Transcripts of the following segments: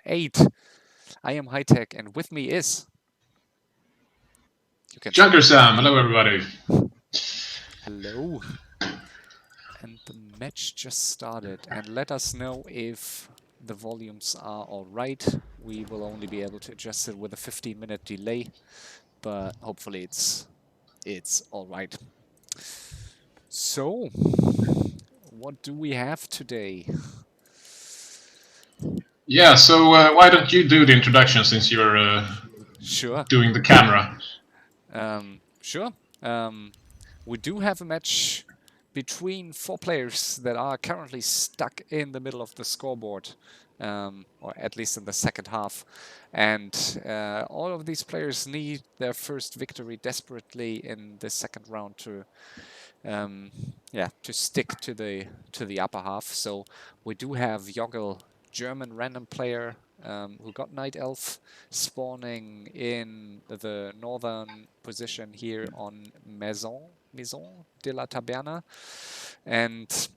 8. I am High Tech, and with me is... You can Junker Sam, hello everybody. Hello. And the match just started, and let us know if the volumes are alright. We will only be able to adjust it with a 15-minute delay, but hopefully it's alright. So, what do we have today? Yeah, so why don't you do the introduction since you're sure doing the camera? Sure. We do have a match between 4 players that are currently stuck in the middle of the scoreboard, or at least in the second half. And all of these players need their first victory desperately in the second round to stick to the upper half. So we do have Joggel, German random player, who got Night Elf, spawning in the northern position here on Maison de la Taberna, and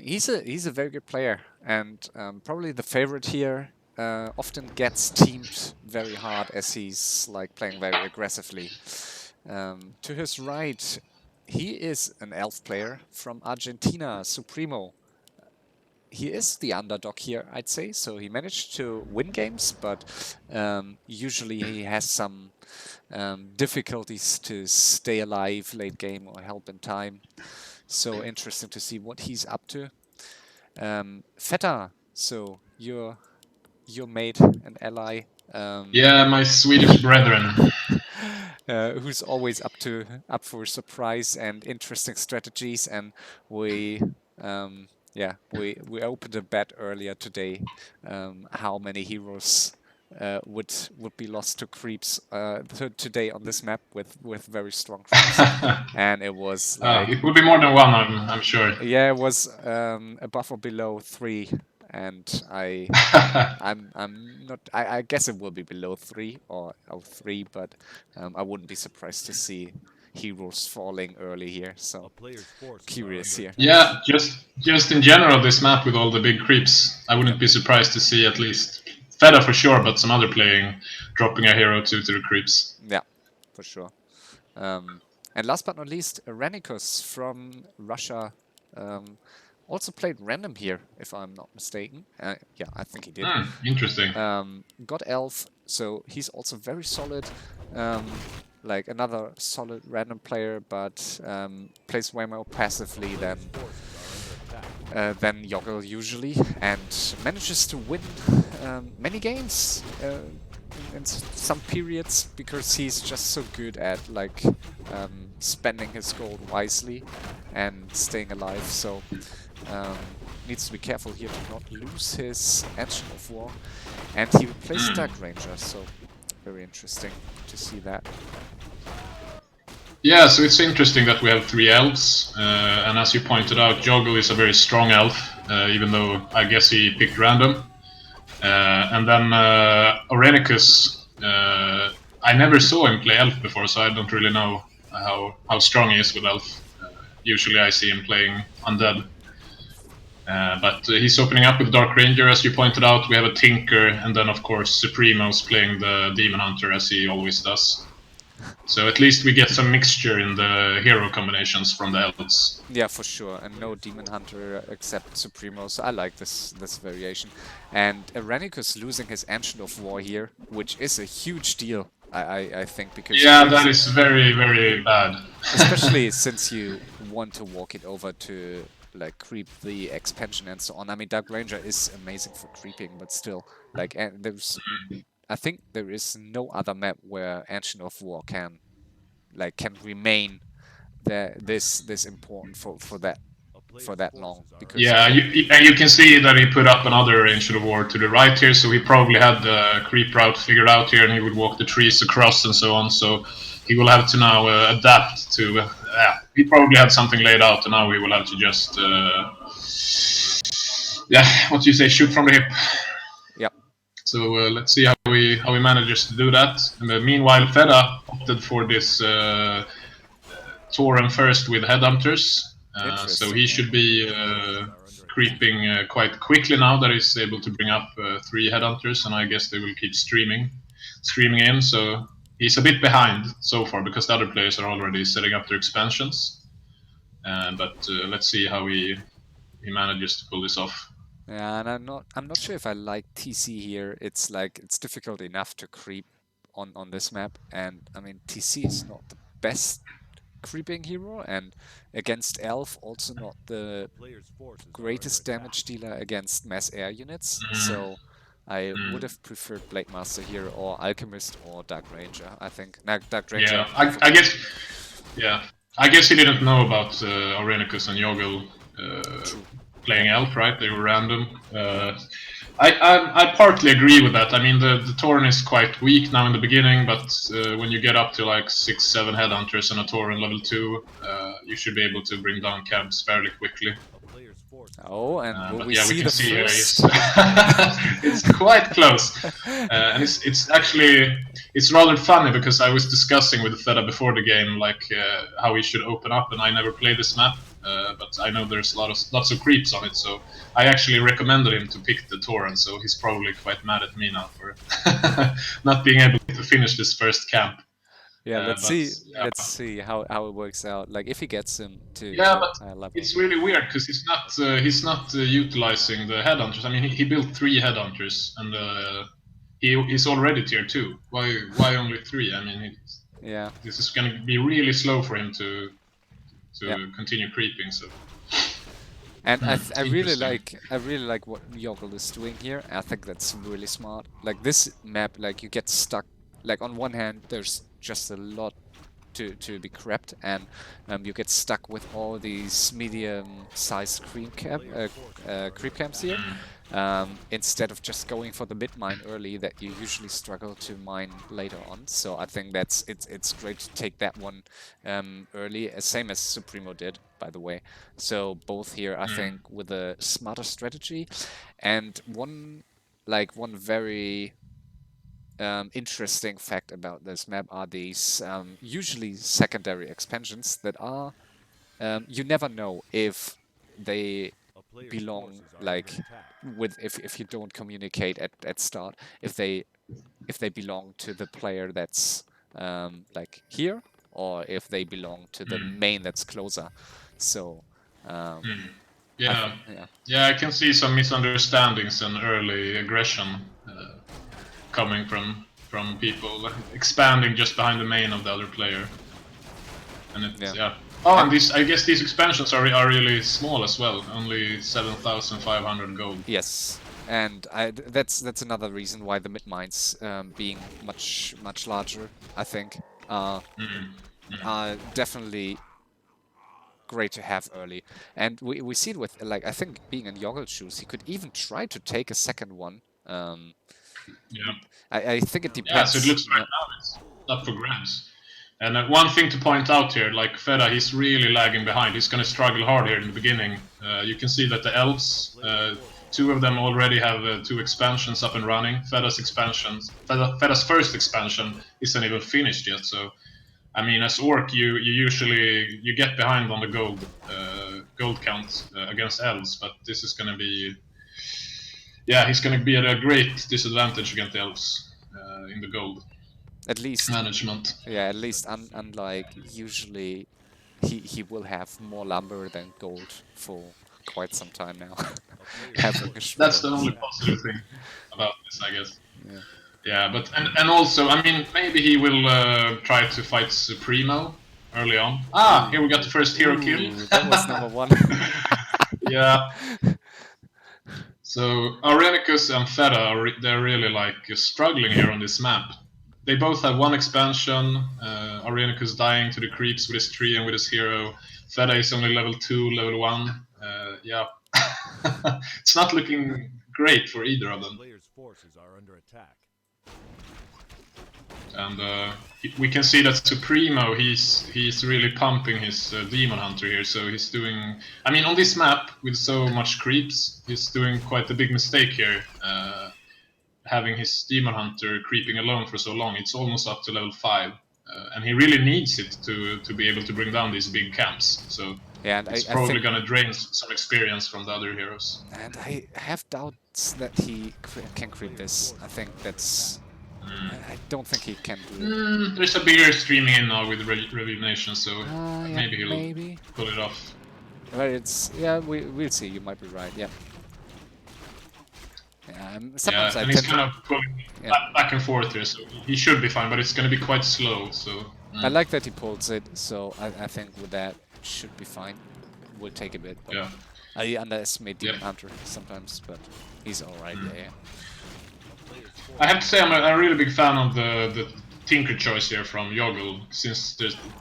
he's a very good player, and probably the favorite here. Often gets teamed very hard as he's like playing very aggressively. To his right, he is an elf player from Argentina, Supremo. He is the underdog here, I'd say. So he managed to win games, but usually he has some difficulties to stay alive late game or help in time. So interesting to see what he's up to. Fetta, so your mate and ally. Yeah, my Swedish brethren. Who's always up for surprise and interesting strategies, and we opened a bet earlier today how many heroes would be lost to creeps today on this map with very strong creeps, and it was like it would be more than one, I'm sure. Yeah, it was above or below 3. And I'm not. I guess it will be below 3 or 3, but I wouldn't be surprised to see heroes falling early here. So curious here. Yeah, just in general, this map with all the big creeps, I wouldn't be surprised to see at least Fetta for sure, but some other playing dropping a hero to the creeps. Yeah, for sure. And last but not least, Airenikus from Russia. Also played random here, if I'm not mistaken. Yeah, I think he did. Interesting. Got Elf, so he's also very solid. Like another solid random player, but plays way more passively than Joggel usually, and manages to win many games in some periods because he's just so good at like spending his gold wisely and staying alive. So needs to be careful here to not lose his Ancient of War, and he plays Dark Ranger, so very interesting to see that. Yeah, so it's interesting that we have 3 elves, and as you pointed out, Joggel is a very strong elf, even though I guess he picked random. And then Airenikus, I never saw him play elf before, so I don't really know how strong he is with elf. Usually I see him playing undead. But he's opening up with Dark Ranger, as you pointed out. We have a Tinker, and then of course Supremo's playing the Demon Hunter, as he always does. So at least we get some mixture in the hero combinations from the elves. Yeah, for sure, and no Demon Hunter except Supremo, so I like this variation. And Airenikus losing his Ancient of War here, which is a huge deal, I think, because... Yeah, that is very, very bad. Especially since you want to walk it over to like creep the expansion and so on. I mean, Dark Ranger is amazing for creeping, but still, like, I think there is no other map where Ancient of War can remain this important for that long. Because yeah, and you can see that he put up another Ancient of War to the right here, so he probably had the creep route figured out here, and he would walk the trees across and so on. So he will have to now adapt to. He probably had something laid out, and now he will have to just what do you say, shoot from the hip. Yep. So let's see how he manages to do that. And, meanwhile, Fetta opted for this Tauren first with Headhunters, so he should be creeping quite quickly now that he's able to bring up 3 headhunters, and I guess they will keep streaming in. So he's a bit behind so far because the other players are already setting up their expansions. But let's see how he manages to pull this off. Yeah, and I'm not sure if I like TC here. It's like it's difficult enough to creep on this map, and I mean TC is not the best creeping hero, and against Elf also not the greatest damage dealer against mass air units. So I would have preferred Blade Master here, or Alchemist, or Dark Ranger. I think Dark Ranger. Yeah, I guess. Yeah, I guess he didn't know about Airenikus and Joggel playing Elf, right? They were random. I partly agree with that. I mean, the Tauren is quite weak now in the beginning, but when you get up to like 6-7 headhunters and a Tauren level 2, you should be able to bring down camps fairly quickly. Oh, and we see the first. It's quite close, and it's actually rather funny because I was discussing with Fetta before the game like how he should open up, and I never played this map, but I know there's lots of creeps on it, so I actually recommended him to pick the Tauren. So he's probably quite mad at me now for not being able to finish this first camp. Yeah, let's see how it works out. Like if he gets him to higher level. It's really weird because he's not utilizing the headhunters. I mean, he built 3 headhunters and he's already tier 2. Why only 3? I mean, this is going to be really slow for him to continue creeping. So. And I really like what Joggel is doing here. I think that's really smart. Like this map, like you get stuck. Like on one hand, there's just a lot to be crept, and you get stuck with all these medium-sized creep camps here. Instead of just going for the mid mine early that you usually struggle to mine later on. So I think it's great to take that one early, same as Supremo did, by the way. So both here, I think, with a smarter strategy, and one very interesting fact about this map are these usually secondary expansions that are you never know if they belong if you don't communicate at start if they belong to the player that's like here, or if they belong to the main that's closer. So yeah, I can see some misunderstandings and early aggression coming from people expanding just behind the main of the other player, and and I guess these expansions are really small as well, only 7,500 gold. Yes, and that's another reason why the mid mines being much larger, I think, are definitely great to have early. And we see it with, like, I think being in Joggel's shoes, he could even try to take a second one. I think it depends. Yeah, so it looks right now it's up for grabs. And one thing to point out here, like Fetta, he's really lagging behind. He's going to struggle hard here in the beginning. You can see that the elves, 2 of them already have 2 expansions up and running. Fetta's first expansion isn't even finished yet. So, I mean, as Orc, you usually get behind on the gold count against elves, but this is going to be. Yeah, he's going to be at a great disadvantage against the elves in the gold. At least management. Yeah, at least unlike usually, he will have more lumber than gold for quite some time now. That's the only positive thing about this, I guess. Yeah, but and also, I mean, maybe he will try to fight Supremo early on. Here we got the first hero kill. That was number 1. Yeah. So Airenikus and Fetta, they're really like struggling here on this map. They both have 1 expansion. Airenikus dying to the creeps with his tree and with his hero. Fetta is only level 2, level 1. Yeah, it's not looking great for either of them. And we can see that Supremo, he's really pumping his Demon Hunter here. So he's doing, I mean, on this map with so much creeps, he's doing quite a big mistake here. Having his Demon Hunter creeping alone for so long. It's almost up to level 5. And he really needs it to be able to bring down these big camps. So Yeah, and It's I probably think, gonna drain some experience from the other heroes. and I have doubts that he can creep this. I think that's. I don't think he can do it. There's a bigger streaming in now with Rejuvenation, so Yeah, maybe he'll maybe. pull it off. But it's we'll see. You might be right. Yeah. Yeah. Sometimes Yeah, I and he's tend kind to. of pulling Yeah. back and forth here, so he should be fine, but it's gonna be quite slow. So I like that he pulls it, so I think with that should be fine. Will take a bit, but yeah, I underestimate Demon Yep. Hunter sometimes, but he's alright. Yeah. I have to say I'm a really big fan of the Tinker choice here from Joggel, since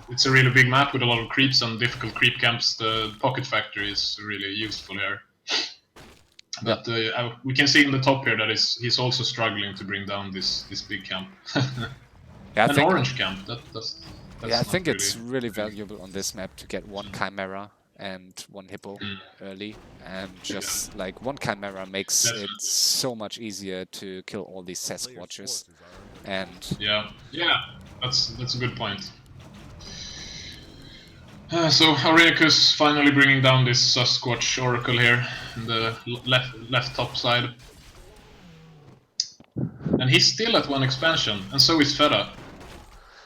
it's a really big map with a lot of creeps and difficult creep camps. The Pocket Factory is really useful here. But we can see in the top here that he's also struggling to bring down this big camp. Yeah, I An think. orange camp. That's Yeah, I not think really. it's really valuable on this map to get one Chimera and one Hippo early, and just like one Chimera makes Definitely. it so much easier to kill all these Sasquatches. And Yeah, that's a good point. So Airenikus finally bringing down this Sasquatch Oracle here in the left top side, and he's still at one expansion, and so is Fetta.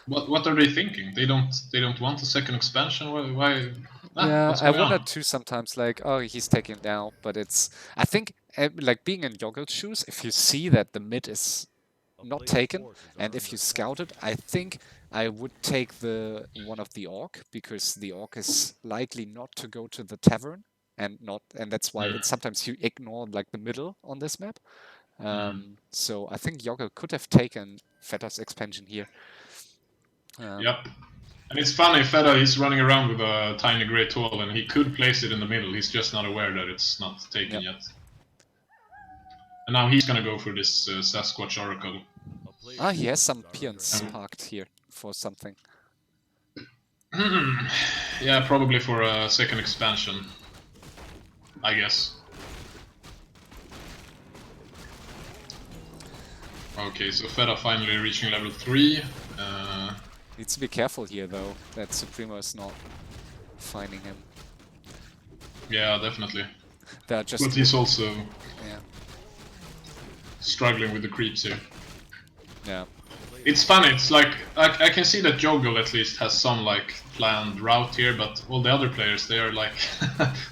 What are they thinking? They don't want a second expansion. Why? yeah, What's I going wonder on? too sometimes, like, oh, he's taking it down, but it's. I think, like, being in Joggle's shoes, if you see that the mid is not taken, and if you scout it, I think I would take the one of the orc, because the orc is likely not to go to the tavern, and that's why it's sometimes you ignore like the middle on this map. So I think Joggel could have taken Fetta's expansion here. Yep. And it's funny, Fetta is running around with a tiny grey tool, and he could place it in the middle. He's just not aware that it's not taken yet. And now he's gonna go for this Sasquatch Oracle. Ah, he has some peons parked here for something. Yeah, probably for a second expansion, I guess. Okay, so Fetta finally reaching level 3. Needs to be careful here, though, that Supremo is not finding him. Yeah, definitely. They're just. But he's also Yeah. struggling with the creeps here. Yeah. It's funny, it's like, I can see that Joggel at least has some like planned route here, but all the other players, they are like,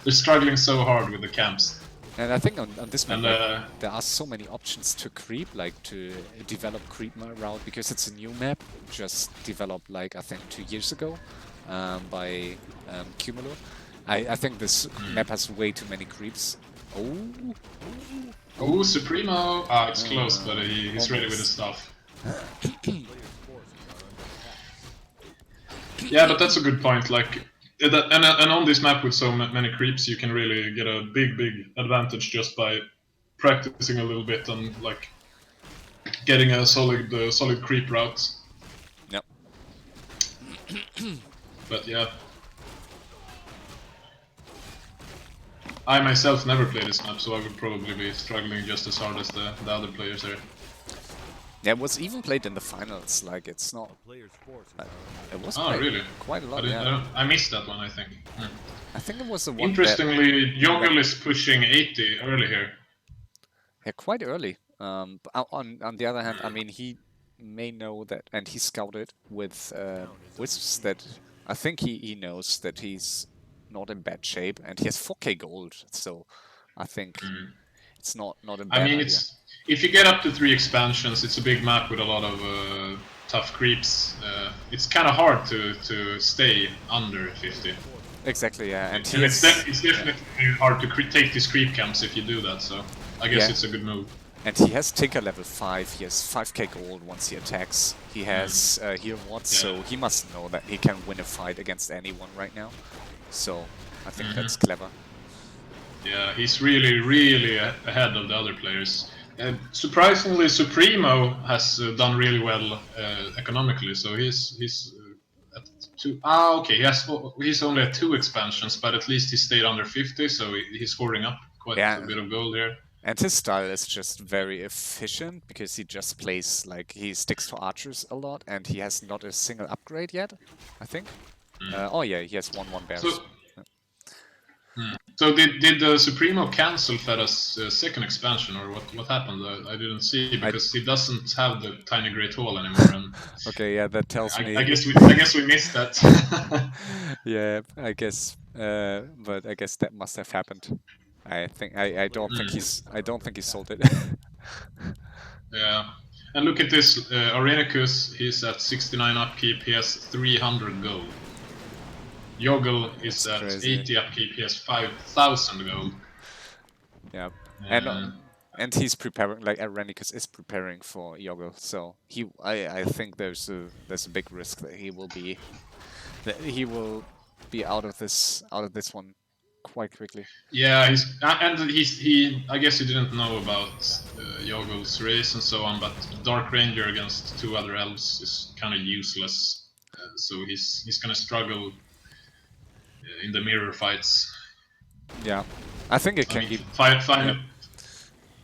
they're struggling so hard with the camps. And I think on this map, And, there are so many options to creep, like to develop creep route, because it's a new map, just developed like I think 2 years ago by Cumulo. I think this map has way too many creeps. Oh, Supremo! Ah, it's close, but he's ready with his stuff. Yeah, but that's a good point. Like, and on this map with so many creeps, you can really get a big advantage just by practicing a little bit and like getting a solid creep route. Yep. But yeah, I myself never played this map, so I would probably be struggling just as hard as the other players there. Yeah, it was even played in the finals. Like, it's not. It was really? Quite a lot. Yeah. I missed that one, I think. I think it was the one. Interestingly, Joggel is pushing 80 early here. Yeah, quite early. But on the other hand, I mean, he may know that, and he scouted with wisps that I think he knows that he's not in bad shape, and he has 4k gold. So I think it's not a bad idea. If you get up to 3 expansions, it's a big map with a lot of tough creeps. It's kind of hard to stay under 50. Exactly, yeah. And it's definitely hard to take these creep camps if you do that, so I guess it's a good move. And he has Tinker level 5, he has 5k gold once he attacks. He has Hero Watts, so he must know that he can win a fight against anyone right now. So I think that's clever. Yeah, he's really ahead of the other players. Surprisingly, Supremo has done really well economically, so he's at 2. Okay, he's only at 2 expansions, but at least he stayed under 50, so he's scoring up quite a bit of gold here. And his style is just very efficient, because he just plays, like, he sticks to archers a lot, and he has not a single upgrade yet, I think. Oh yeah, he has 1/1 bears. So did the Supremo cancel Fetta's second expansion, or what happened? I didn't see, because he doesn't have the tiny great hall anymore. And Okay, yeah, that tells me. I guess we missed that. Yeah, I guess, but I guess that must have happened. I don't think he sold it. Yeah. And look at this, Airenikus, he's at 69 upkeep, he has 300 gold. Joggel is at crazy. 80 upkeep, he has 5,000 gold. Yeah, Uh, and he's preparing, like Airenikus is preparing for Joggel, so I think there's a big risk that he will be out of this one quite quickly. yeah, he I guess he didn't know about Joggel's race and so on, but Dark Ranger against 2 other elves is kind of useless. So he's gonna struggle in the mirror fights. Yeah, I think it can be. Five. Yeah.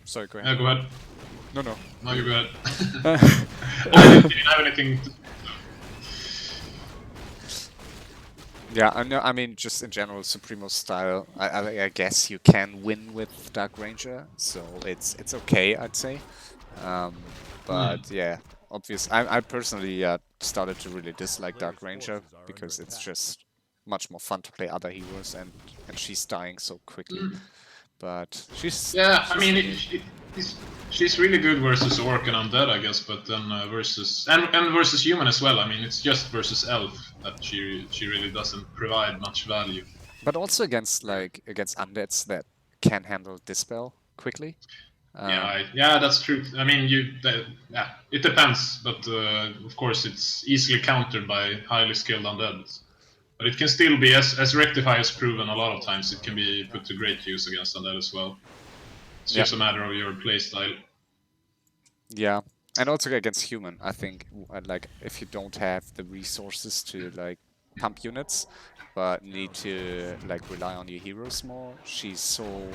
Sorry, go ahead. Yeah, go ahead. No. No, you go ahead. I didn't have anything. Yeah, I mean, just in general, Supremo style. I guess you can win with Dark Ranger, so it's okay, I'd say. But yeah, obvious. I personally started to really dislike Dark Ranger because it's just much more fun to play other heroes, and she's dying so quickly. But she's I mean, she's really good versus Orc and Undead, I guess. But then versus and versus human as well. I mean, it's just versus Elf that she really doesn't provide much value. But also against undeads that can handle Dispel quickly. Yeah, that's true. I mean, yeah, it depends, but of course it's easily countered by highly skilled undead. But it can still be, as Rectify has proven a lot of times, it can be put to great use against undead as well. It's just a matter of your playstyle. Yeah, and also against human, I think, like, if you don't have the resources to like pump units, but need to like rely on your heroes more, she's so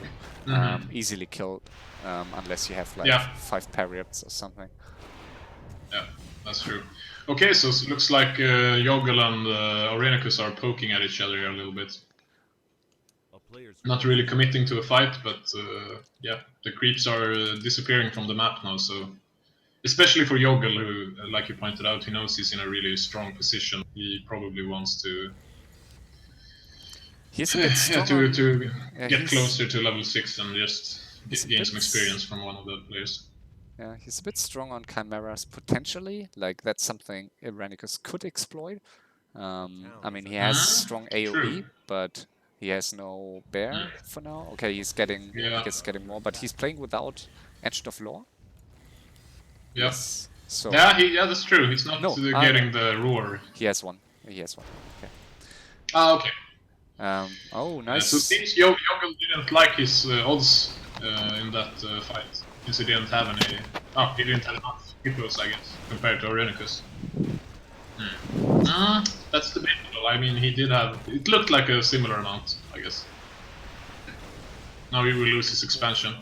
easily killed unless you have like 5 parries or something. Yeah, that's true. Okay, so it looks like Joggel and Airenikus are poking at each other here a little bit. Not really committing to a fight, but yeah, the creeps are disappearing from the map now, so... Especially for Joggel, who, like you pointed out, he knows he's in a really strong position. He probably wants to... He's a bit strong to get closer to level 6 and just gain some experience from one of the players. Yeah, he's a bit strong on chimeras potentially. Like, that's something Airenikus could exploit. I mean, he has strong AoE, but he has no bear for now. Okay, he's getting more, but he's playing without Edge of Law. Yeah. Yes. So yeah, that's true. He's not getting the roar. He has one. Okay. Okay. Oh, nice. So it seems Joggel didn't like his odds in that fight, since he didn't have any... Oh, he didn't have enough hippos, I guess, compared to Airenikus. That's debatable. I mean, he did have... It looked like a similar amount, I guess. Now he will lose his expansion.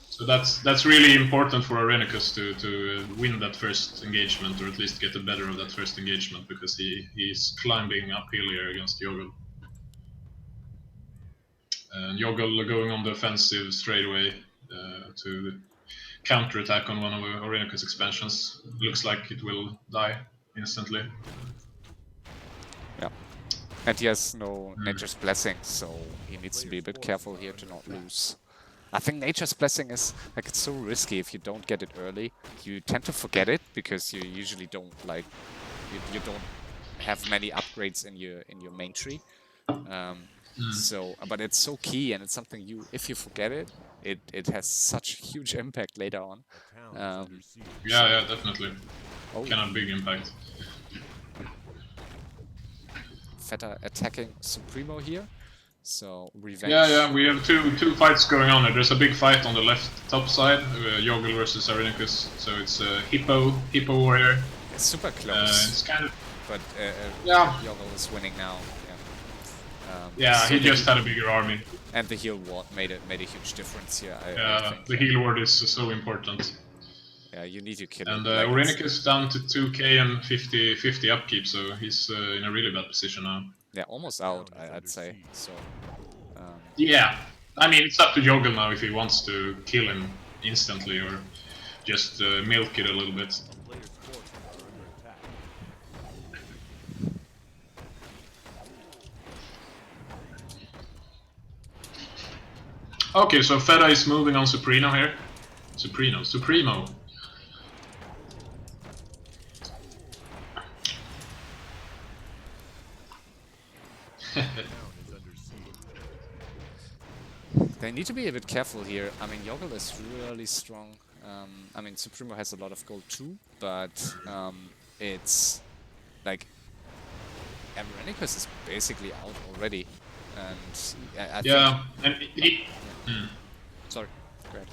So that's really important for Airenikus to win that first engagement, or at least get the better of that first engagement, because he's climbing uphill here against Joggel. And Joggel going on the offensive straight away to counterattack on one of Airenikus' expansions. Looks like it will die instantly. Yeah. And he has no Nature's Blessing, so he needs to be a bit careful here to not lose. I think Nature's Blessing is, like, it's so risky if you don't get it early. You tend to forget it because you usually don't, like, you don't have many upgrades in your main tree. So, but it's so key, and it's something if you forget it, it has such huge impact later on. Yeah, definitely. Kind of big impact. Fetta attacking Supremo here. So, revenge. Yeah, we have two fights going on. There's a big fight on the left top side, Joggel versus Airenikus. So it's a Hippo warrior. It's super close. It's kind of... But Joggel is winning now. Yeah, so he just had a bigger army. And the heal ward made a huge difference here. I think, the heal ward is so important. Yeah, you need to kill him. And Airenikus down to 2k and 50 upkeep, so he's in a really bad position now. Yeah, almost out, I'd say. So. Yeah, I mean, it's up to Joggel now if he wants to kill him instantly or just milk it a little bit. Okay, so Fetta is moving on Supremo here. Supremo. They need to be a bit careful here. I mean, Joggel is really strong. I mean, Supremo has a lot of gold too, but it's like Airenikus is basically out already, and I Yeah, think. and he. Sorry, go ahead.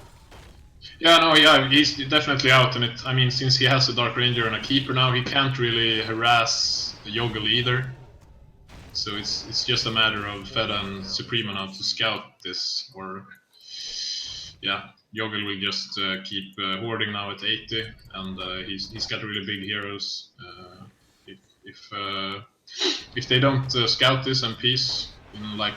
Yeah, no, yeah, he's definitely out, and I mean, since he has a Dark Ranger and a Keeper now, he can't really harass Joggel either. So it's just a matter of Fetta and Supremo now to scout this, or yeah, Joggel will just keep hoarding now at 80, and he's got really big heroes. If they don't scout this and piece in like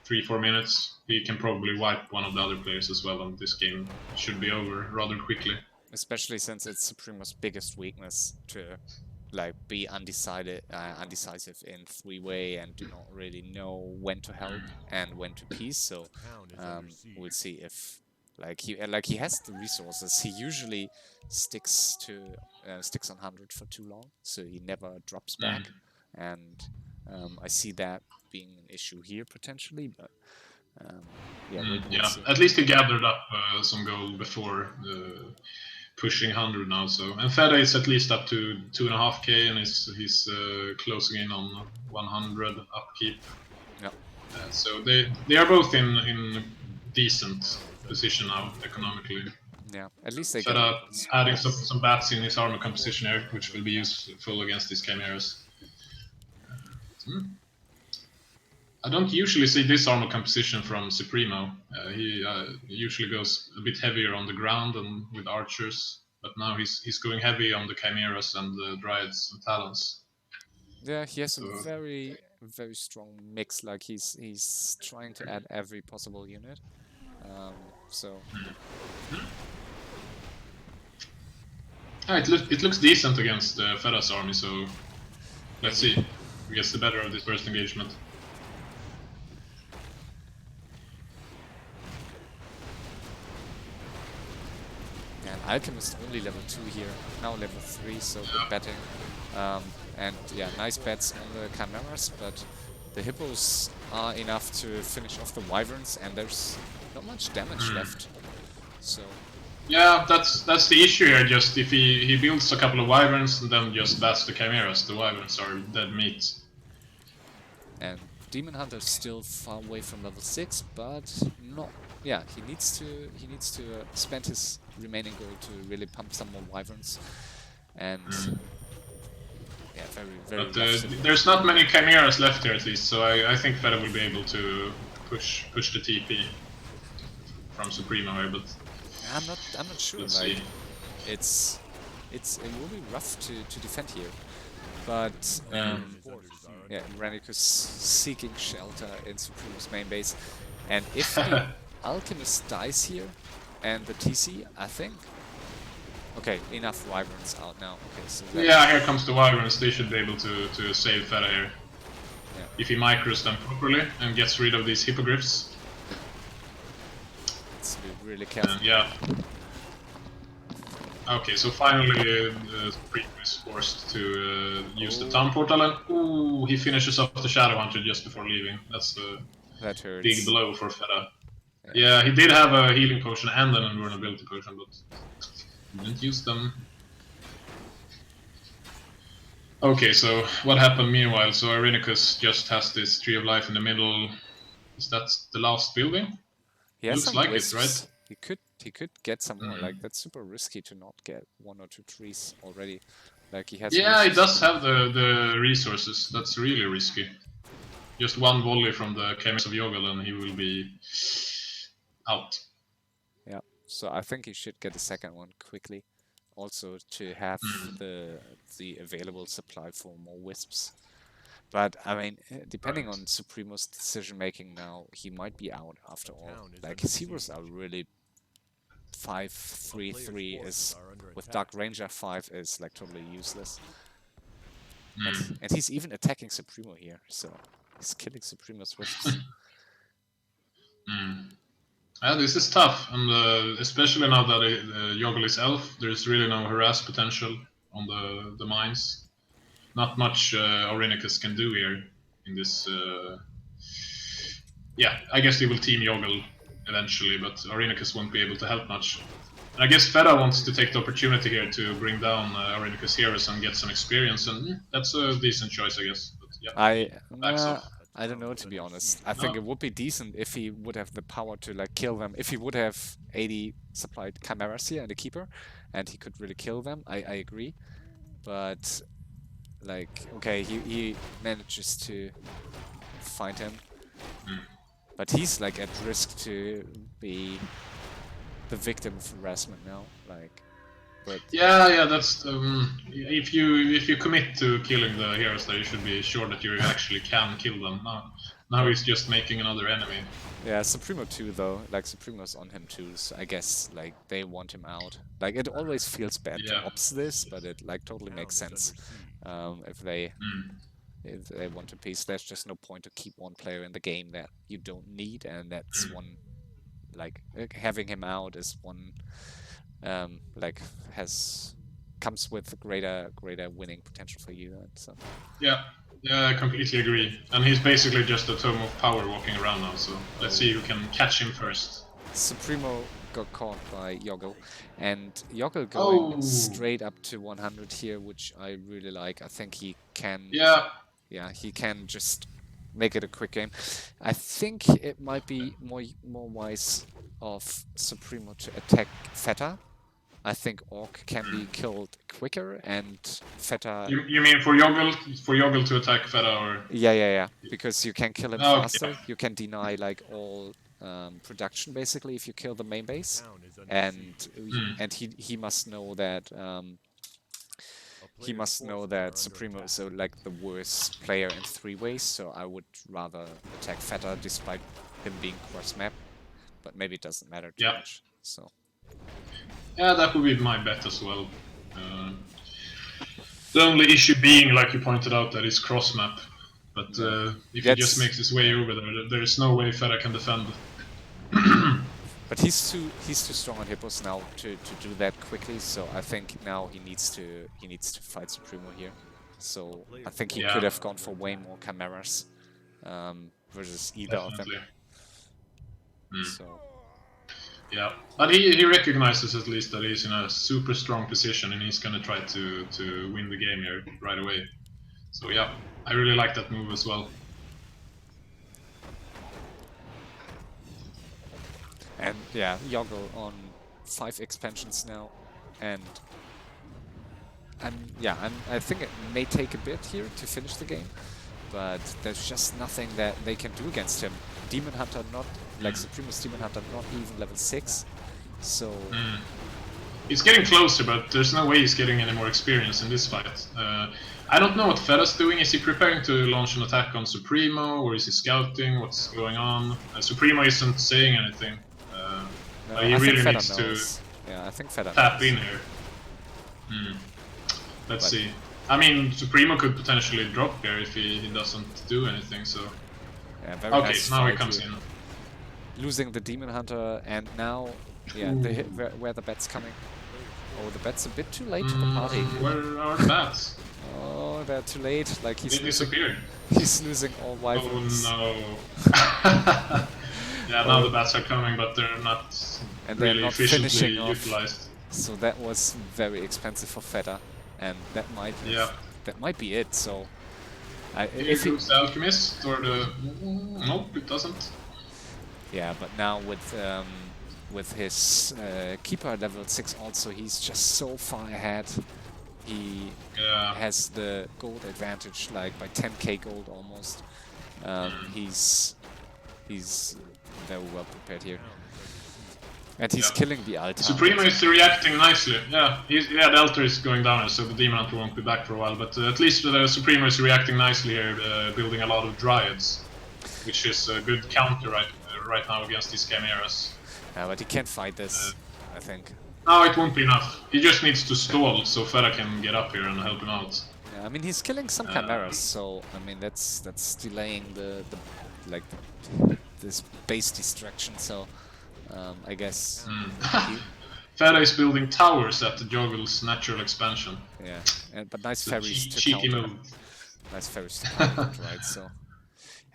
3-4 minutes, he can probably wipe one of the other players as well, and this game should be over rather quickly. Especially since it's Supremo's biggest weakness to like be undecisive in three-way and do not really know when to help and when to piece. So we'll see if he has the resources. He usually sticks on 100 for too long, so he never drops back. And I see that being an issue here potentially, but yeah, we'll see. At least he gathered up some gold before pushing 100 now. So, and Fetta is at least up to 2.5k, and he's closing in on 100 upkeep. Yeah. So they are both in decent position now economically. Yeah, at least they Fetta get adding some bats in his armor composition here, which will be useful against these chimeras. I don't usually see this armor composition from Supremo. He usually goes a bit heavier on the ground and with archers, but now he's going heavy on the chimeras and the dryads and talons. Yeah, he has So, a very strong mix. Like he's trying to add every possible unit. So it looks decent against Fetta's army. So let's see who gets the better of this first engagement. and Alchemist only level 2 here, now level 3, so good betting. And yeah, nice bets on the chimeras, but the hippos are enough to finish off the wyverns, and there's not much damage left. So yeah, that's the issue here. Just if he builds a couple of wyverns and then just bats the chimeras, the wyverns are dead meat. And Demon Hunter's still far away from level 6, but not. Yeah, he needs to spend his remaining gold to really pump some more wyverns. And yeah, very. But there's not many chimeras left here at least, so I think Fetta will be able to push the TP from Supremo here, but I'm not sure. Let's like see. it will be rough to defend here, but yeah, Airenikus seeking shelter in Supremo's main base, and if the Alchemist dies here and the TC, I think. Okay, enough wyverns out now. Okay, so yeah, here comes the wyverns. They should be able to save Fetta here. Yeah. If he micros them properly and gets rid of these hippogriffs. Let's be really careful. Yeah. Okay, so finally Supremo is forced to use the town portal, and ooh, he finishes off the Shadow Hunter just before leaving. That's a That hurts. big blow for Fetta. Yeah, he did have a healing potion and an invulnerability potion, but he didn't use them. Okay, so what happened meanwhile? So Airenikus just has this Tree of Life in the middle. Is that the last building? He has Looks some like wisps. it, right? He could get some more. Like that's super risky to not get 1 or 2 trees already. Like he has. Yeah, he does have the resources. That's really risky. Just one volley from the Chimeras of Joggel and he will be out. Yeah, so I think he should get a second one quickly. Also to have the available supply for more wisps. But I mean, depending Right. on Supremo's decision making now, he might be out after all. town is Like under his heroes are siege. really 5-3-3 player's is forces are under with attack. Dark Ranger 5 is like totally useless. Mm. And he's even attacking Supremo here, so he's killing Supremo's wishes. Mm. Yeah, this is tough, and especially now that Joggel is elf, there's really no harass potential on the mines. Not much Aurenikus can do here in this. Yeah, I guess they will team Joggel eventually, but Aurenikus won't be able to help much. And I guess Fetta wants to take the opportunity here to bring down Aurenikus' heroes and get some experience, and that's a decent choice, I guess. But yeah, he backs off. I don't know, to be honest. I think No. it would be decent if he would have the power to like kill them. If he would have 80 supplied chimeras here and a keeper, and he could really kill them. I agree, but like okay, he manages to find him, but he's like at risk to be the victim of harassment now. Like, but Yeah, that's if you commit to killing the heroes, then you should be sure that you actually can kill them. Now he's just making another enemy. yeah, Supremo too though. Like Supremo's on him too, so I guess like they want him out. Like it always feels bad to Yeah. ops this, but it like totally makes sense. If they want to peace, there's just no point to keep one player in the game that you don't need, and that's one like having him out is one like comes with greater winning potential for you. And so Yeah, I completely agree. And he's basically just a tome of power walking around now. So let's see who can catch him first. Supremo got caught by Joggel, and Joggel going Oh. straight up to 100 here, which I really like. I think he can. Yeah. Yeah, he can just make it a quick game. I think it might be more wise of Supremo to attack Fetta. I think Orc can be killed quicker, and Fetta. You mean for Joggel to attack Fetta or? Yeah. Because you can kill him Oh, faster. yeah. You can deny like all production basically if you kill the main base, Town is under and he must know that Supremo is like the worst player in 3 ways. So I would rather attack Fetta despite him being cross map, but maybe it doesn't matter too much. So. Yeah, that would be my bet as well. The only issue being, like you pointed out, that is cross map. But if he just makes his way over there is no way Fetta can defend. But he's too strong on hippos now to do that quickly. So I think now he needs to fight Supremo here. So I think he could have gone for way more chimeras versus either of them. So. Yeah, but he recognizes at least that he's in a super strong position and he's gonna try to win the game here right away. So yeah, I really like that move as well. And yeah, Joggel on 5 expansions now, and I think it may take a bit here to finish the game, but there's just nothing that they can do against him. Demon Hunter not like Supremo's Demon Hunter not even level 6, so he's getting closer, but there's no way he's getting any more experience in this fight. I don't know what Fetta's doing. Is he preparing to launch an attack on Supremo, or is he scouting? What's going on? Supremo isn't saying anything. But he really needs to I think Fetta tap in here. Let's see. I mean, Supremo could potentially drop here if he doesn't do anything, so... Yeah, very okay, nice now he fight comes here. in. Losing the Demon Hunter, and now, where the bet's coming. Oh, the bet's a bit too late to the party. Where are the bats? Oh, they're too late. Like They disappeared. He's losing all wyverns. Oh no. Yeah, now the bats are coming, but they're not really efficiently utilized. So that was very expensive for Fetta, and that might be it. So Here goes the alchemist, or the nope, it doesn't. Yeah, but now with his keeper level 6 also, he's just so far ahead. He has the gold advantage, like by 10k gold almost. He's very well prepared here. And he's killing the Altar. Supremo is reacting nicely. Yeah, the Altar is going down, so the Demon Hunter won't be back for a while. But at least the Supremo is reacting nicely here, building a lot of Dryads, which is a good counter right now against these Chimeras. Yeah, but he can't fight this, I think. No, it won't be enough. He just needs to stall so Fetta can get up here and help him out. Yeah, I mean he's killing some Chimeras, so I mean that's delaying this base destruction. So I guess. Fetta is building towers at the Joggel's natural expansion. Yeah, but nice ferries to cheeky counter. move. Nice ferries to counter, right? So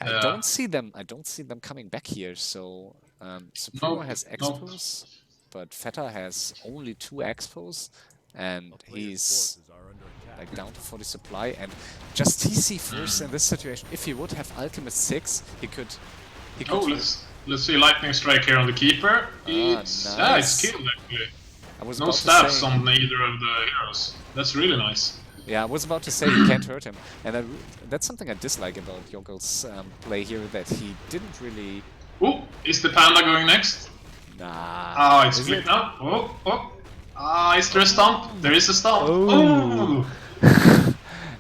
I don't see them. I don't see them coming back here. So Supremo has expos, but Fetta has only 2 expos, and he's like down to 40 supply. And just TC first in this situation. If he would have Alchemist 6, he could. Oh, let's see Lightning Strike here on the Keeper. It's killed actually. No stabs on either of the heroes. That's really nice. Yeah, I was about to say you can't hurt him, and that's something I dislike about Joggel's play here, that he didn't really... Oh, is the Panda going next? Nah. Ah, it's split now. Oh. Ah, is there a stomp? There is a stomp. Oh!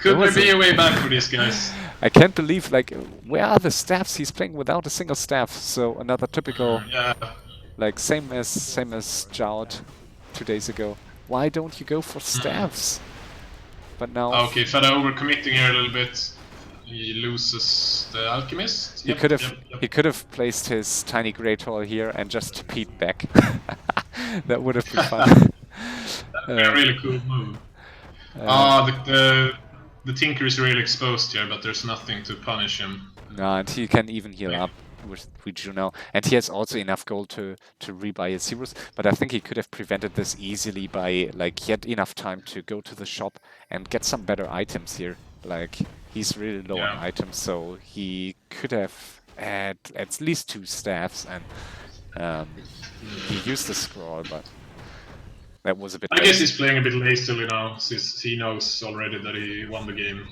Could there be a way back for these guys? I can't believe, like, where are the staffs? He's playing without a single staff, so another typical... Like, same as Jout 2 days ago. Why don't you go for staffs? But now... Okay, Fetta overcommitting here a little bit. He loses the Alchemist. He could have placed his tiny Great Hall here and just TP'd back. That would have been fun. That'd be a really cool move. The Tinker is really exposed here, but there's nothing to punish him. No, and he can even heal up with Juno. And he has also enough gold to rebuy his heroes. But I think he could have prevented this easily by, like, he had enough time to go to the shop and get some better items here. Like, he's really low on items, so he could have had at least 2 staffs, and he used the scroll, but that was a bit... I guess he's playing a bit lazily now, since he knows already that he won the game.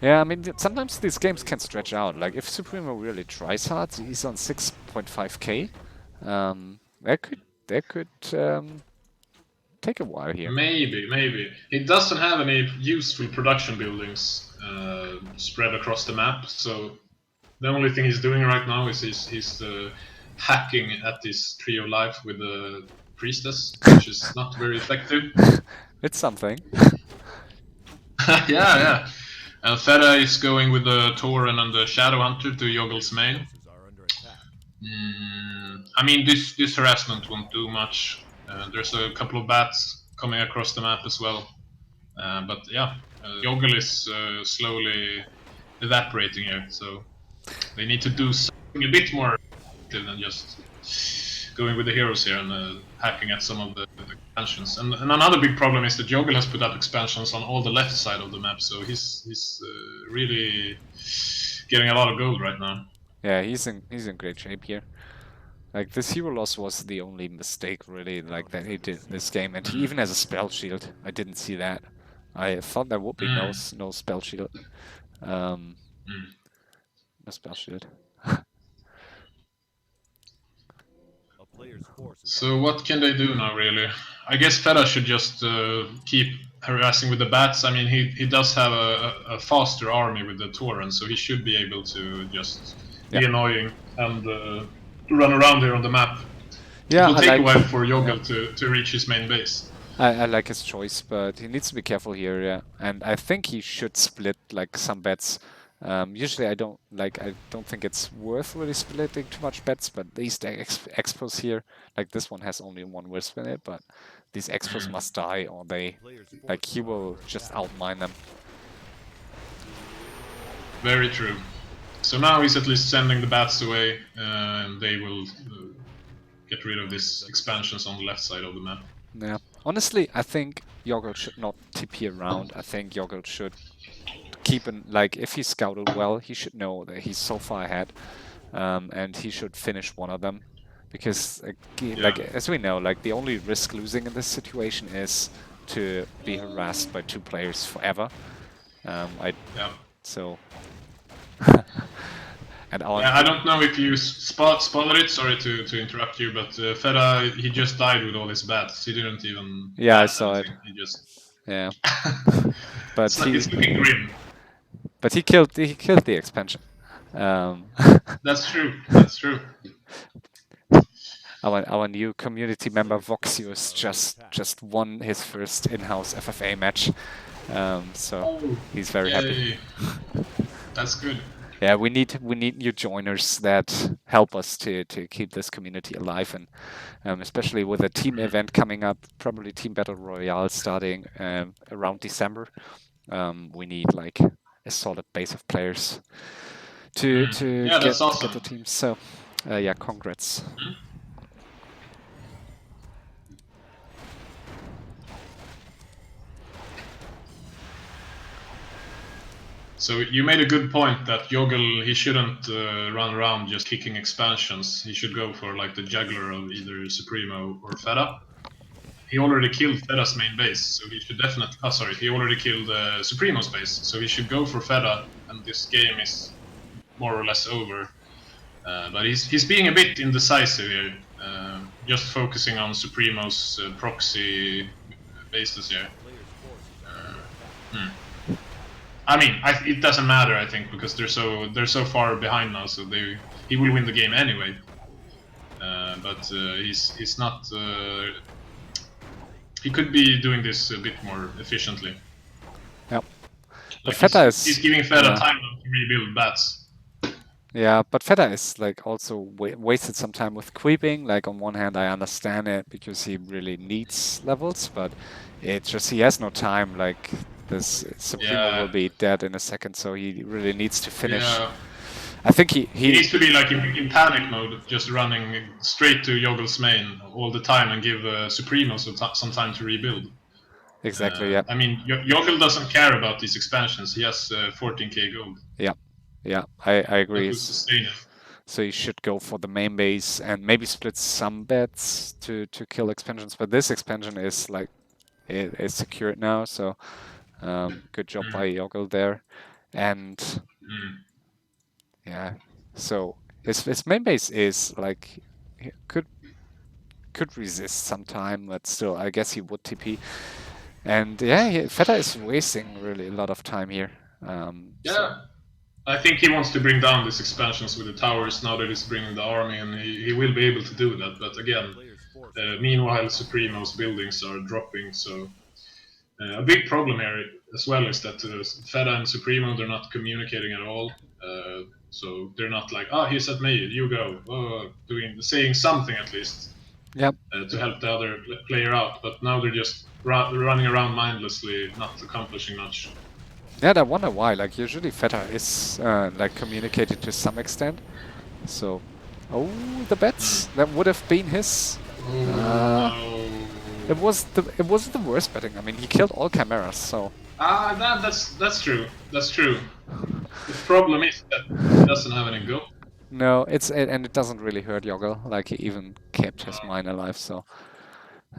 Yeah, I mean, sometimes these games can stretch out. Like, if Supremo really tries hard, he's on 6.5k. That could take a while here. Maybe. He doesn't have any useful production buildings spread across the map, so the only thing he's doing right now is he's hacking at this Tree of Life with the Priestess, which is not very effective. It's something. Yeah. And Fetta is going with the Tauren and the Shadow Hunter to Joggel's main. I mean, this harassment won't do much. There's a couple of bats coming across the map as well. But yeah, Joggel is slowly evaporating here, so they need to do something a bit more than just going with the heroes here and hacking at some of the expansions. And another big problem is that Joggel has put up expansions on all the left side of the map, so he's really getting a lot of gold right now. Yeah, he's in great shape here. Like, this hero loss was the only mistake, really, like, that he did this game. And he even has a spell shield. I didn't see that. I thought there would be no spell shield. No spell shield. So what can they do now, really? I guess Fetta should just keep harassing with the bats. I mean, he does have a faster army with the Tauren, so he should be able to just be annoying and run around here on the map. Yeah, it will take a while for Joggel to reach his main base. I like his choice, but he needs to be careful here, yeah. And I think he should split, like, some bets. Usually I don't think it's worth really splitting too much bets, but these expos here, like this one has only 1 wisp in it, but these expos must die or he will just outmine them. Very true. So now he's at least sending the bats away, and they will get rid of these expansions on the left side of the map. Yeah. Honestly, I think Joggel should not TP around. I think Joggel should keep if he scouted well, he should know that he's so far ahead, and he should finish one of them, because as we know, like, the only risk losing in this situation is to be harassed by 2 players forever. So And our I don't know if you spotted it. Sorry to interrupt you, but Fetta, he just died with all his bats. He didn't even yeah, I plant saw anything. it. He just Yeah, but it's looking grim. he killed the expansion. That's true. That's true. Our new community member Voxius just won his first in-house FFA match, so he's very happy. That's good. Yeah, we need new joiners that help us to keep this community alive, and especially with a team event coming up, probably Team Battle Royale starting around December. We need like a solid base of players to that's awesome. get the team. So yeah, congrats. So you made a good point that Joggel, he shouldn't run around just kicking expansions. He should go for like the juggler of either Supremo or Fetta. He already killed Fetta's main base, so he should definitely. Oh, sorry, he already killed Supremo's base, so he should go for Fetta, and this game is more or less over. But he's being a bit indecisive here, just focusing on Supremo's proxy bases here. I mean, it doesn't matter, I think, because they're so far behind now, so he will win the game anyway. But he's not. He could be doing this a bit more efficiently. Yep. Like Fetta he's giving Fetta time to rebuild bats. Yeah, but Fetta is like also wasted some time with creeping. Like on one hand, I understand it because he really needs levels, but it's just he has no time. Like this Supremo will be dead in a second, so he really needs to finish. Yeah. I think he needs to be like in panic mode, just running straight to Joggel's main all the time and give Supremo some time to rebuild. Exactly, yeah. I mean, Joggel doesn't care about these expansions. He has 14k gold. Yeah, I agree. That will sustain it. So you should go for the main base and maybe split some bets to kill expansions. But this expansion is like it is secured now, so good job by Joggel there. And yeah, so his main base is like could resist some time, but still, I guess he would TP. And yeah, Fetta is wasting really a lot of time here. So. I think he wants to bring down these expansions with the towers now that he's bringing the army, and he will be able to do that. But again, meanwhile, Supremo's buildings are dropping, so a big problem here as well is that Fetta and Supremo, they're not communicating at all. So they're not like, he's at me, you go, saying something at least. Yep. To help the other player out, but now they're just running around mindlessly, not accomplishing much. Yeah, I wonder why. Like usually Fetta is like communicated to some extent. So, the bets that would have been his. It wasn't the worst betting. I mean, he killed all chimeras. So. That's true. That's true. The problem is that he doesn't have any gold. No, and it doesn't really hurt Joggel. Like he even kept his mine alive. So.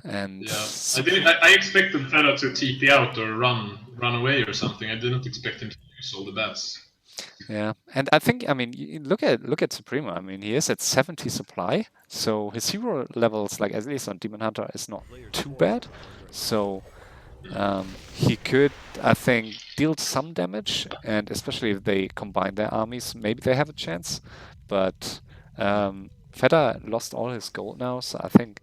And I expected Fetta to TP out or run away or something. I didn't expect him to use all the bats. Yeah, and I think look at Supremo. I mean, he is at 70 supply, so his hero levels, like at least on Demon Hunter, is not too bad. So he could, I think, deal some damage, and especially if they combine their armies, maybe they have a chance. But Fetta lost all his gold now, so I think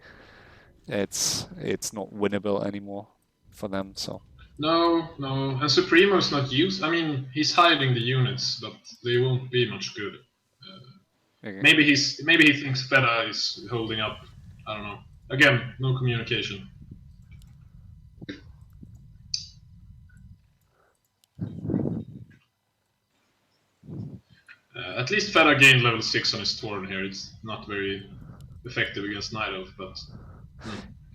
it's not winnable anymore for them. So. No, and Supremo's not used. I mean, he's hiding the units, but they won't be much good. Okay. Maybe he thinks Fetta is holding up. I don't know. Again, no communication. At least Fetta gained level 6 on his Torn here. It's not very effective against Night Elf, but.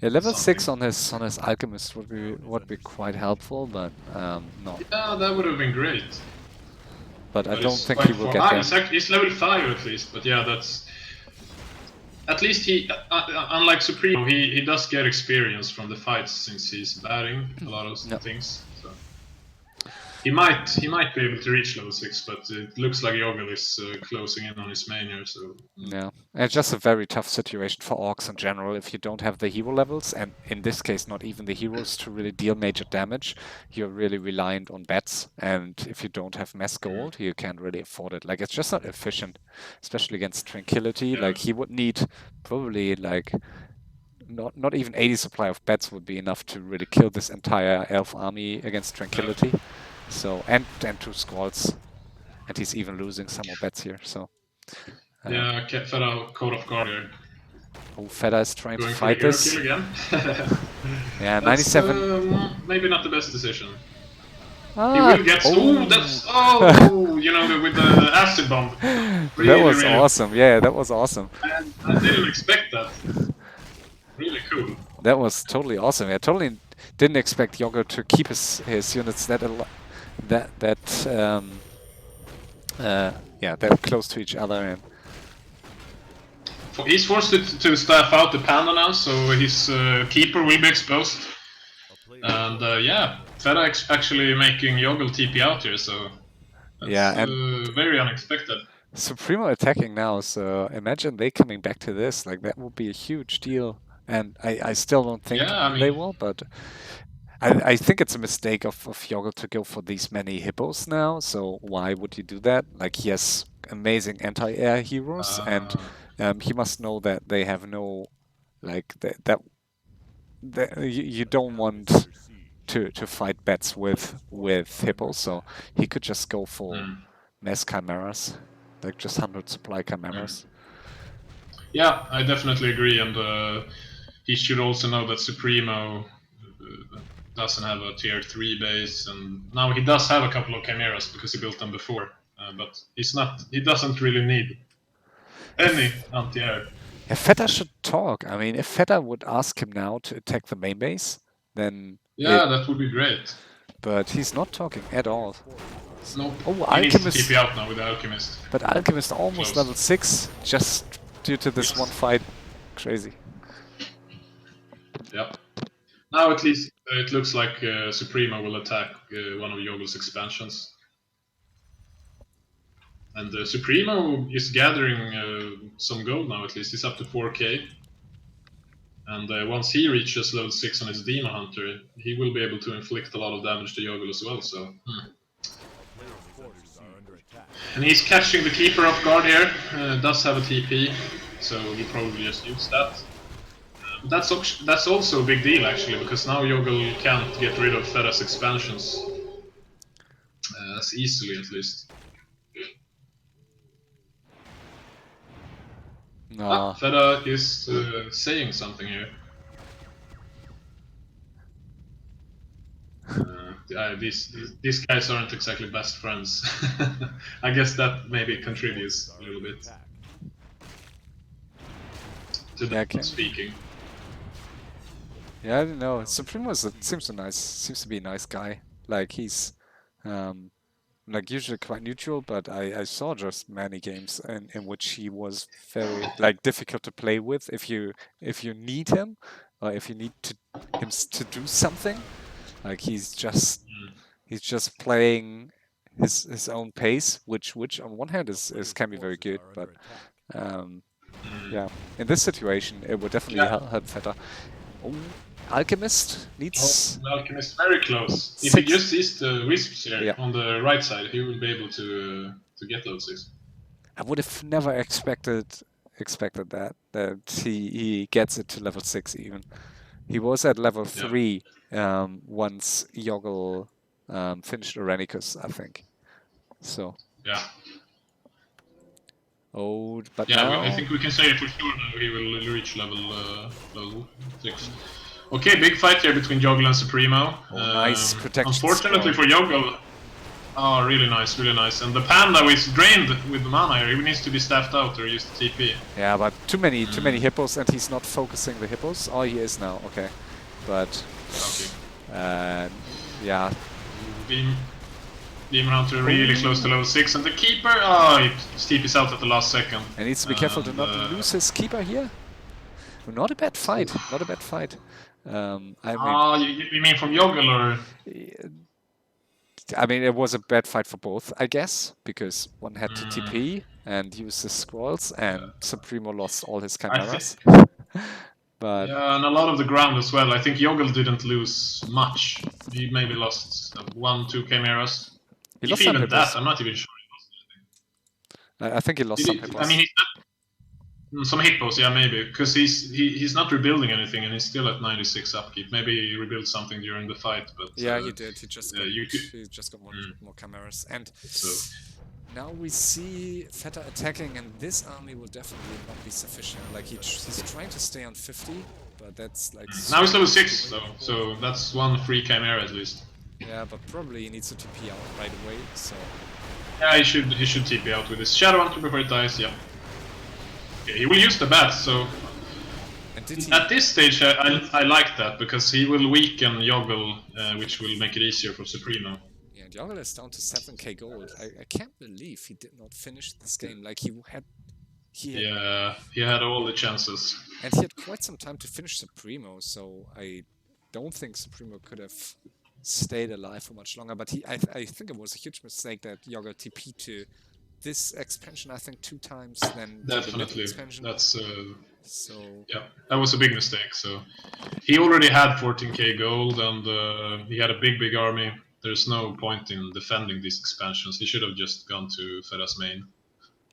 Yeah, level 6 on his Alchemist would be quite helpful, but no. Yeah, that would have been great. But I don't think he will get there. He's level 5 at least, but yeah, that's... At least he, unlike Supremo, he does get experience from the fights since he's batting a lot of things. So. He might be able to reach level 6, but it looks like Joggel is closing in on his main here, so... Yeah, and it's just a very tough situation for orcs in general if you don't have the hero levels, and in this case not even the heroes to really deal major damage. You're really reliant on bets, and if you don't have mass gold, you can't really afford it. Like, it's just not efficient, especially against Tranquility. Yeah. Like, he would need probably like not even 80 supply of bets would be enough to really kill this entire elf army against Tranquility. So, and 2 squads, and he's even losing some more bets here, so... Yeah, Fetta caught off guard here. Oh, Fetta is trying Going to fight for the this. kill again. Yeah, That's, 97. Maybe not the best decision. Ah, He will get... Oh, that's... Oh, you know, with the acid bomb. Really, that was really awesome. Yeah, that was awesome. I didn't expect that. Really cool. That was totally awesome. I totally didn't expect Joggel to keep his units that close to each other. And he's forced to staff out the panda now, so his keeper will be exposed. And yeah, Fetta actually making Joggel TP out here, so that's very unexpected. Supremo attacking now, so imagine they coming back to this. Like, that would be a huge deal. And I still don't think they will, but I think it's a mistake of Joggel to go for these many hippos now. So why would you do that? Like, he has amazing anti-air heroes, and he must know that they have no, like, that you don't want to fight bats with hippos. So he could just go for mass chimeras, like just 100 supply chimeras. Yeah, I definitely agree, and he should also know that Supremo doesn't have a tier 3 base, and now he does have a couple of chimeras because he built them before, but he doesn't really need any anti-air. If Fetta should talk, I mean, if Fetta would ask him now to attack the main base, then... Yeah, that would be great. But he's not talking at all. Nope. Oh, he Alchemist... needs to TP out now with the Alchemist. But Alchemist almost level 6, just due to this one fight. Crazy. Yep. Now at least it looks like Supremo will attack one of Joggel's expansions. And Supremo is gathering some gold now, at least. He's up to 4k. And once he reaches level 6 on his Demon Hunter, he will be able to inflict a lot of damage to Joggel as well, so... And he's catching the Keeper off guard here, does have a TP, so he probably just used that. That's also a big deal, actually, because now Joggel can't get rid of Fetta's expansions as easily, at least. Fetta is saying something here. These guys aren't exactly best friends. I guess that maybe contributes a little bit to that speaking. Yeah, I don't know. Supremo seems to be a nice guy. Like, he's like usually quite neutral, but I saw just many games in which he was very like difficult to play with if you need him, or if you need him to do something. Like, he's just playing his own pace, which on one hand can be very good, but yeah, in this situation it would definitely help Fetta. Oh, Alchemist needs... Oh, Alchemist very close. If he just sees the wisps here on the right side, he will be able to get level 6. I would have never expected that he gets it to level 6 even. He was at level 3 once Joggel finished Airenikus, I think. So. Yeah. Oh, but now... I think we can say for sure now he will reach level 6. Okay, big fight here between Joggel and Supremo. Oh, nice protection. Unfortunately for Joggel, oh, really nice, really nice. And the Panda is drained with the mana here. He needs to be staffed out or use the TP. Yeah, but too many hippos, and he's not focusing the hippos. Oh, he is now. Okay, but yeah. Demon Hunter really close to level 6, and the Keeper, he TP's out at the last second. And needs to be careful to not lose his Keeper here. Not a bad fight. Not a bad fight. You mean from Joggel, or? I mean, it was a bad fight for both, I guess, because one had to TP and use his scrolls, and Supremo lost all his chimeras. But yeah, and a lot of the ground as well. I think Joggel didn't lose much. He maybe lost 1-2 chimeras. he If lost some even that, hippos. I'm not even sure he lost anything. I think he lost some hippos. I mean, some hippos, yeah, maybe, because he's not rebuilding anything, and he's still at 96 upkeep. Maybe he rebuilt something during the fight, but yeah, he did. He just got, you could, he just got more chimeras, and so. now we see Fetta attacking, and this army will definitely not be sufficient. Like he's trying to stay on 50, but that's like now he's level 6 though, so that's one free chimera at least. Yeah, but probably he needs to TP out right away. So yeah, he should TP out with his Shadow Hunter before it dies. Yeah. Okay, he will use the bats, so at this stage I like that, because he will weaken Joggel, which will make it easier for Supremo. Yeah, Joggel is down to 7k gold. I can't believe he did not finish this game. Like he had all the chances. And he had quite some time to finish Supremo, so I don't think Supremo could have stayed alive for much longer. But I think it was a huge mistake that Joggel TP to this expansion, I think 2 times, then definitely expansion. That's so yeah, that was a big mistake. So he already had 14k gold, and he had a big army. There's no point in defending these expansions. He should have just gone to Fetta's main,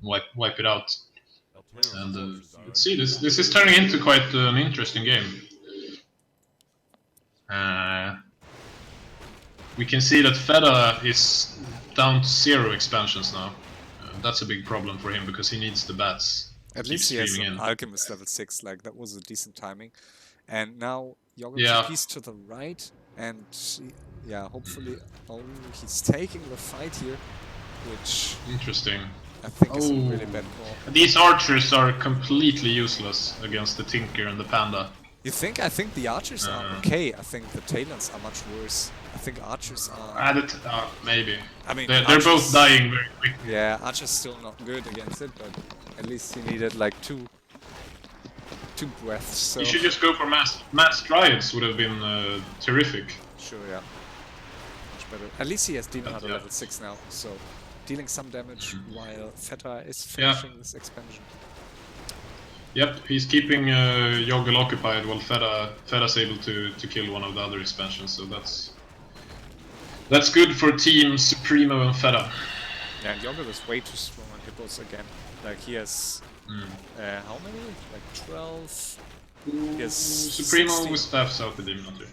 wipe it out. And let's see, this is turning into quite an interesting game. We can see that Fetta is down to 0 expansions now. That's a big problem for him, because he needs the bats. At least he has an Alchemist level 6, like that was a decent timing. And now Joggel TP's to the right, and yeah, hopefully, he's taking the fight here, which interesting. I think is a really bad call. These archers are completely useless against the Tinker and the Panda. You think? I think the archers are okay. I think the Talons are much worse. I think archers are... maybe. I mean, they're both dying very quickly. Yeah, archers still not good against it, but at least he needed like two breaths. So. You should just go for mass Dryads, would have been terrific. Sure, yeah. Much better. At least he has Demon Hunter level 6 now, so dealing some damage while Fetta is finishing this expansion. Yep, he's keeping Joggel occupied while Fetta's able to kill one of the other expansions, so that's good for Team Supremo and Fetta. Yeah, and Joggel is way too strong on hippos again. Like he has how many? Like 12. He has Supremo staffs out the Demon Hunter.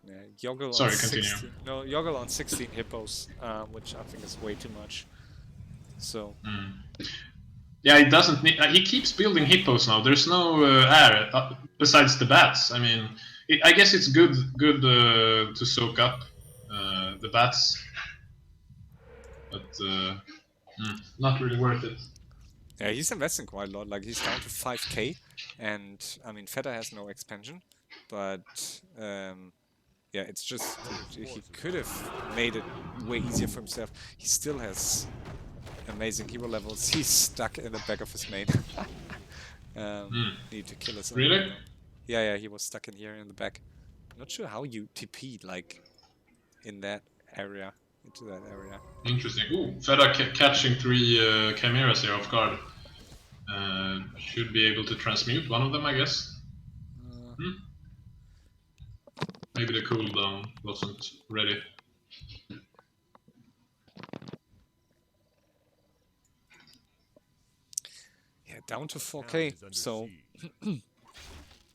Yeah, Joggel Sorry, on continue. 16. No, Joggel on 16 hippos, which I think is way too much. So. Yeah, he doesn't need. He keeps building hippos now. There's no air besides the bats. I mean, I guess it's good to soak up the bats, but not really worth it. Yeah, he's investing quite a lot. Like he's down to 5k, and I mean Fetta has no expansion, but yeah, it's just he could have made it way easier for himself. He still has amazing hero levels. He's stuck in the back of his main. Need to kill us. Really? Yeah, he was stuck in here in the back. I'm not sure how you TP'd like in that area, into that area. Interesting. Ooh, Fetta catching 3 chimeras here off guard. Should be able to transmute one of them, I guess. Maybe the cooldown wasn't ready. Yeah, down to 4k, so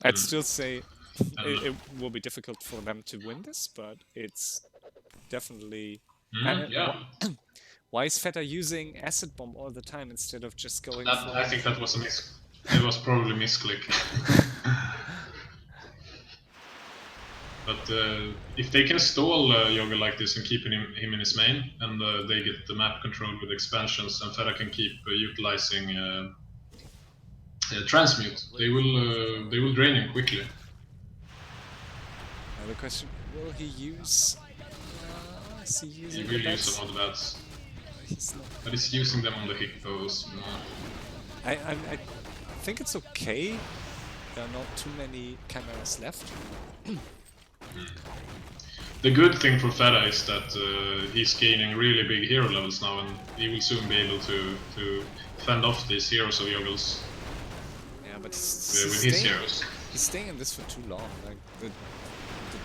I'd still say it will be difficult for them to win this, but it's definitely... Why is Fetta using Acid Bomb all the time instead of just going for... I think that was it was probably misclick. But if they can stall Joggel like this and keep him in his main, and they get the map controlled with expansions, and Fetta can keep utilizing transmute, they will drain him quickly. Another question: will he use? Is he using? He will use some of the bats, but he's using them on the hippos. I think it's okay. There are not too many chimeras left. The good thing for Fetta is that he's gaining really big hero levels now, and he will soon be able to fend off these heroes of Joggels. Yeah, but with his heroes. He's staying in this for too long. Like the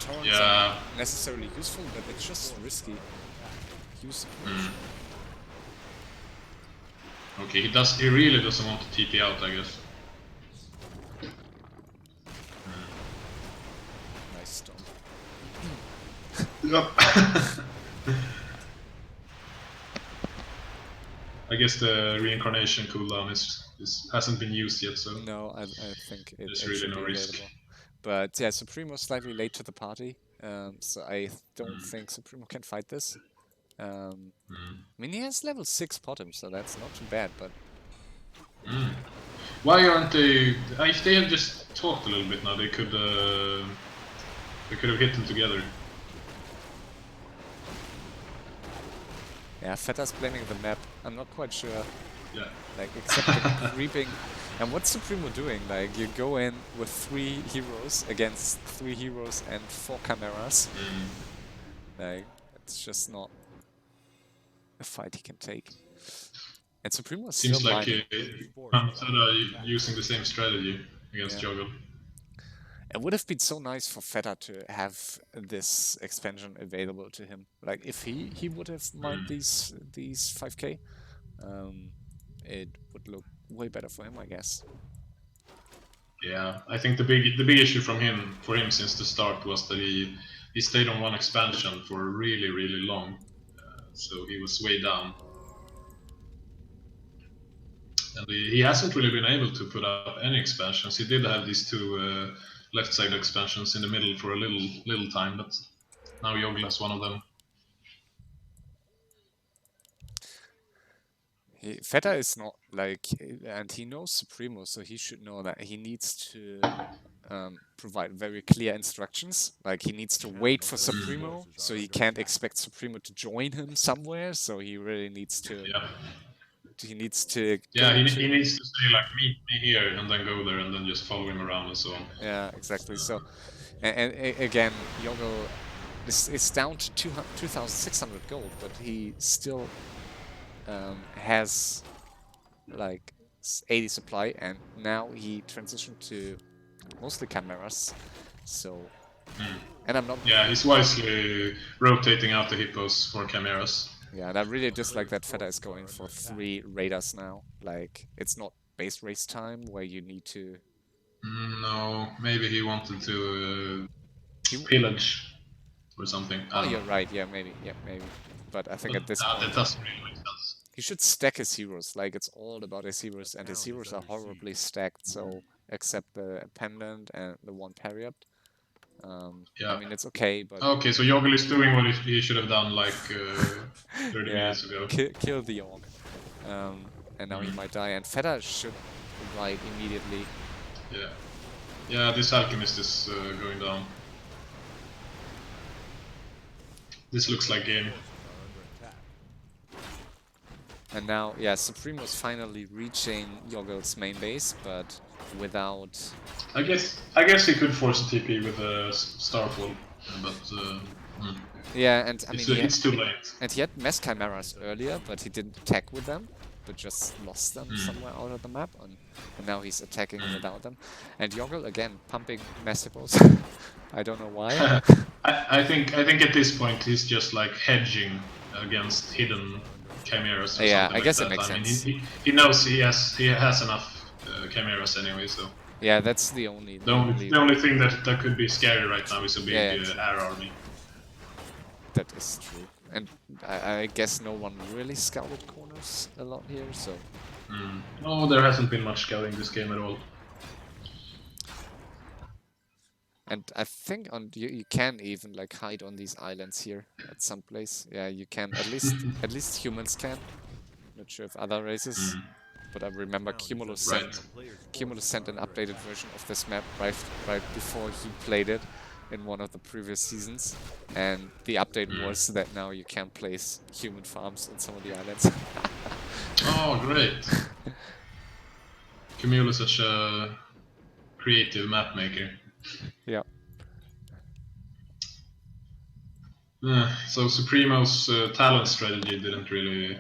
torrents Yeah. aren't necessarily useful, but it's just risky. Use Okay, he really doesn't want to TP out, I guess. Nice storm. Yep. I guess the reincarnation cooldown hasn't been used yet, so no, I think there's it really should no be risk. available. But yeah, Supremo slightly late to the party, so I don't think Supremo can fight this. I mean, he has level 6 Potom, so that's not too bad, but... Why aren't they... If they had just talked a little bit now, they could have hit them together. Yeah, Fetta's blaming the map. I'm not quite sure. Yeah. Like, except the creeping... And what's Supremo doing? Like, you go in with 3 heroes against 3 heroes and 4 chimeras. Like, it's just not a fight he can take. And Supremo is Seems still like mining. using the same strategy against Joggel. It would have been so nice for Fetta to have this expansion available to him. Like, if he would have mined these 5k, it would look way better for him, I guess. Yeah, I think the big issue for him since the start was that he stayed on one expansion for really long, so he was way down, and he hasn't really been able to put up any expansions. He did have these 2 left side expansions in the middle for a little time, but now Joggel has one of them. Fetta is not like, and he knows Supremo, so he should know that he needs to provide very clear instructions. Like, he needs to wait for Supremo, so he can't expect Supremo to join him somewhere. So he really needs to. Yeah. He needs to. Yeah, he needs to say like meet me here and then go there and then just follow him around and so on. Yeah, exactly. So, and again, Joggel is down to 2,600 gold, but he still has like 80 supply, and now he transitioned to mostly chimeras. So, and I'm not. Yeah, he's wisely rotating out the hippos for chimeras. Yeah, and I really dislike that Fetta is going for 3 raiders now. Like, it's not base race time where you need to. No, maybe he wanted to pillage or something. Oh, you're right. Yeah, maybe. Yeah, maybe. But I think at this point, that doesn't really make sense. He should stack his heroes. Like, it's all about his heroes, and his heroes are horribly stacked. So, except the pendant and the 1 period. Yeah. I mean, it's okay, but... Okay, so Joggel is doing what he should have done like 30 minutes ago. Kill the Orc. And now he might die, and Fetta should ride immediately. Yeah. Yeah, this Alchemist is going down. This looks like game. And now, yeah, Supremo's finally reaching Joggel's main base, but without... I guess he could force a TP with a Starfall, but... Yeah, and I mean... It's too late. And he had Mass Chimeras earlier, but he didn't attack with them, but just lost them somewhere out of the map, and now he's attacking without them. And Joggel, again, pumping Mass Hippos. I don't know why. I think at this point he's just like hedging against hidden chimeras or yeah, something I guess like it makes sense. He knows he has enough chimeras anyway, so... Yeah, that's the only... The only thing that could be scary right now is a big air army. That is true. And I guess no one really scouted corners a lot here, so... No, there hasn't been much scouting this game at all. And I think you can even like hide on these islands here at some place. Yeah, you can. At least humans can. Not sure if other races, but I remember Cumulus sent an updated version of this map right before he played it in one of the previous seasons, and the update was that now you can place human farms on some of the islands. Oh, great! Cumulus is such a creative map maker. Yeah. So Supremo's talent strategy didn't really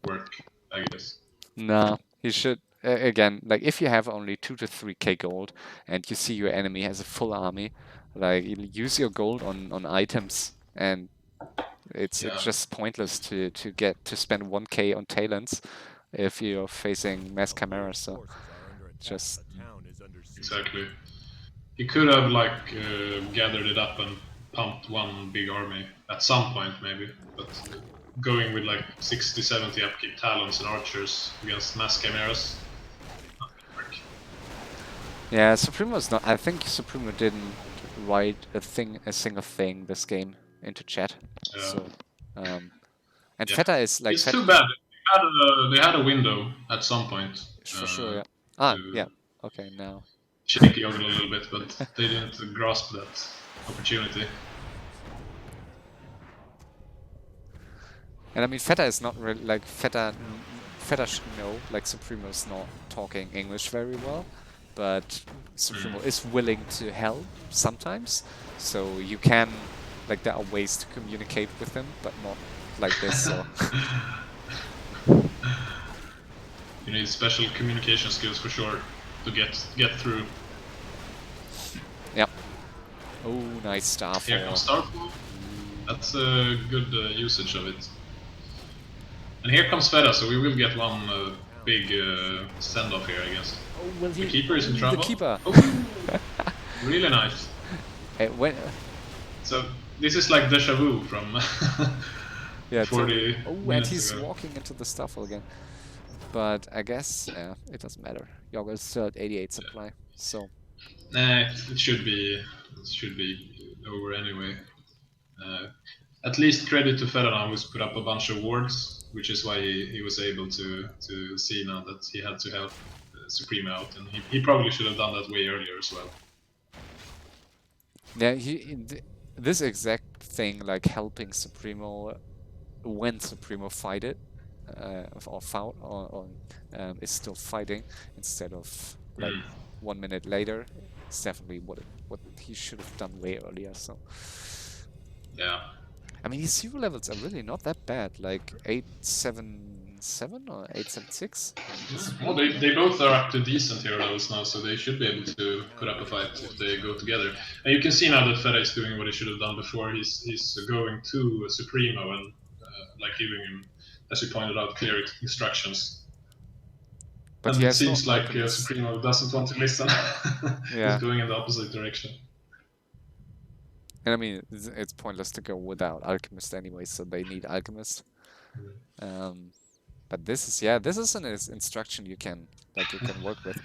work, I guess. No, he should again, like if you have only 2 to 3k gold and you see your enemy has a full army, like use your gold on items, and it's Yeah, just pointless to get to spend 1k on talents if you're facing mass chimeras. So just exactly. He could have like gathered it up and pumped one big army at some point maybe, but going with like 60, 70 upkeep talents and archers against mass chimeras, not gonna work. yeah, Supremo's not. I think Supremo didn't write a single thing this game into chat. So, and Yeah. Fetta is like It's too bad. They had a window at some point for sure. Yeah. Ah, to yeah. Okay, now. shake Joggel a little bit, but they didn't grasp that opportunity. And I mean, Fetta is not really like Fetta. Fetta should know like Supremo's not talking English very well, but Supremo is willing to help sometimes. So you can, like, there are ways to communicate with him, but not like this. So You need special communication skills for sure to get through. yep. Oh, nice Starfall. Here comes Starfall. That's a good usage of it. And here comes Fetta, so we will get one big send-off here, I guess. Oh, will he? The keeper is in The trouble. keeper. Oh, really nice. When? So this is like deja vu from Yeah. 40 Oh, and minutes he's ago. walking into the Starfall again. But I guess it doesn't matter. Joggel is still at 88 supply, so. Nah, it should be over anyway. At least credit to Ferdinand, who's put up a bunch of wards, which is why he was able to see now that he had to help Supreme out, and he probably should have done that way earlier as well. Yeah, this exact thing, like helping Supremo when Supremo fight it, or fought, or is still fighting instead of like 1 minute later. It's definitely what he should have done way earlier. So Yeah. I mean, his zero levels are really not that bad. Like 877 or 876. Well, they both are up to decent hero levels now, so they should be able to put up a fight if they go together. And you can see now that Feta is doing what he should have done before. He's going to Supremo and like giving him, as you pointed out, clear instructions. But and he it has seems no like Alchemist. Supremo doesn't want to listen. Yeah. He's going in the opposite direction. And I mean, it's pointless to go without Alchemist anyway, so they need Alchemist. But this is an instruction you can work with.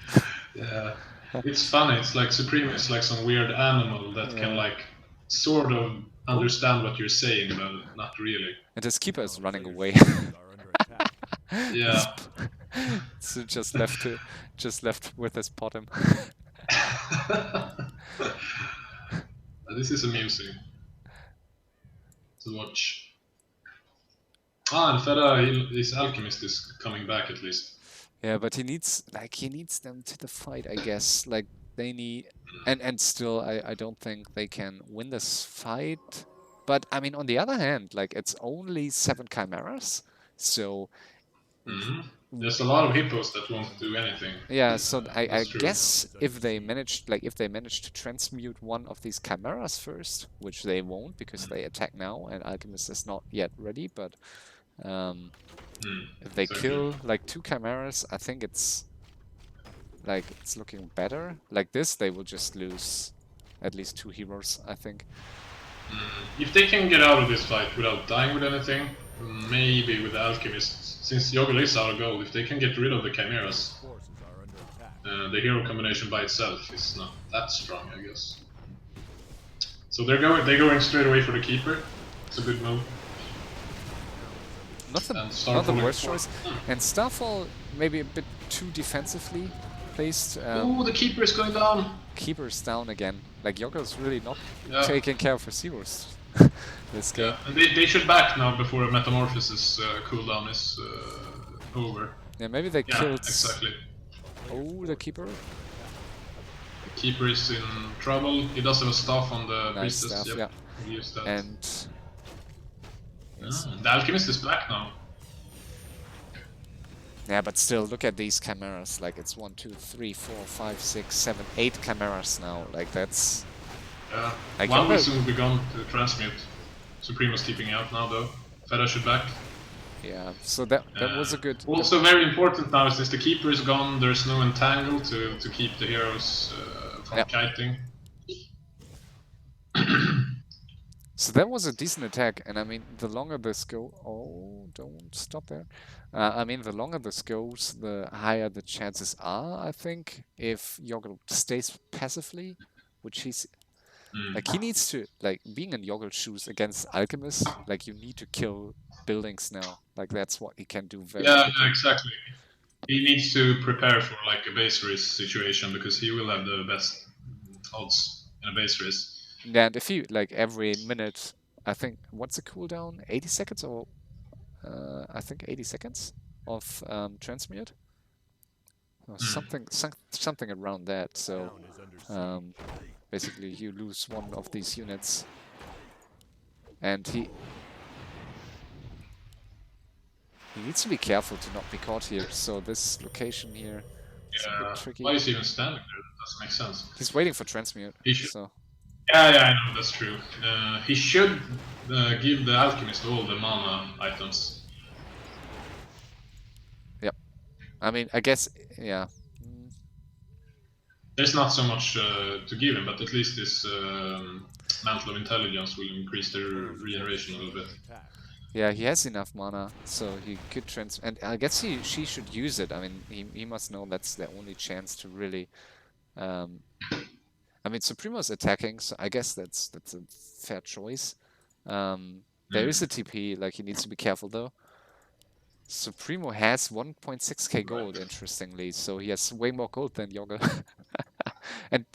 Yeah, it's funny. It's like Supremo is like some weird animal that can like sort of understand what you're saying, but not really. And his keeper is running away. Yeah. So just left with his bottom. This is amusing to watch. Ah, and Feta, his alchemist is coming back at least. Yeah, but he needs them to the fight, I guess. Like they need, and still, I don't think they can win this fight. But I mean, on the other hand, like it's only 7 chimeras, so. There's a lot of hippos that won't do anything. Yeah, so I guess if they manage to transmute one of these chimeras first, which they won't because they attack now and Alchemist is not yet ready, but if they kill like 2 chimeras, I think it's looking better. Like this, they will just lose at least 2 heroes, I think. If they can get out of this fight without dying with anything, maybe with the Alchemist, since Joggel is out of gold, if they can get rid of the chimeras, the hero combination by itself is not that strong, I guess. So they're going straight away for the keeper. It's a good move. Not the worst choice. And Starfall maybe a bit too defensively placed. Ooh, the keeper is going down. Keeper's down again. Like Joggle's really not taking care of receivers this game. Yeah, and they should back now before Metamorphosis cooldown is over. Yeah, maybe they killed. Exactly. Oh, the keeper. The keeper is in trouble. He does have a staff on the priestess. Staff, yep. yeah. Use that. And Yes. The Alchemist is back now. Yeah, but still, look at these chimeras. Like, it's 1, 2, 3, 4, 5, 6, 7, 8 chimeras now. Like, that's... Yeah. Like, One will soon be gone to transmute. Supremo's keeping out now, though. Fetta should back. Yeah, so that was a good... Also very important now, since the keeper is gone, there's no entangle to keep the heroes from kiting. So that was a decent attack, and I mean, the longer this goes... Oh, don't stop there. I mean, the longer this goes, the higher the chances are, I think, if Joggel stays passively, which he's... Like, he needs to... Like, being in Joggel's shoes against Alchemist, like, you need to kill buildings now. Like, that's what he can do very quickly. Yeah, exactly. He needs to prepare for, like, a base race situation, because he will have the best odds in a base race. Yeah, and if you, like, every minute, I think, what's the cooldown? 80 seconds or, I think 80 seconds of transmute? Or something around that, so basically you lose one of these units. And he needs to be careful to not be caught here, so this location here is a bit tricky. Why is he even standing there? That doesn't make sense. He's waiting for transmute, so... Yeah, I know, that's true. He should give the Alchemist all the mana items. Yep. I mean, I guess, yeah. There's not so much to give him, but at least this Mantle of Intelligence will increase their regeneration a little bit. Yeah, he has enough mana, so he could and I guess she should use it. I mean, he must know that's the only chance to really... I mean, Supremo's attacking, so I guess that's a fair choice. There is a TP, like, he needs to be careful, though. Supremo has 1.6k gold, interestingly, so he has way more gold than Joggel. And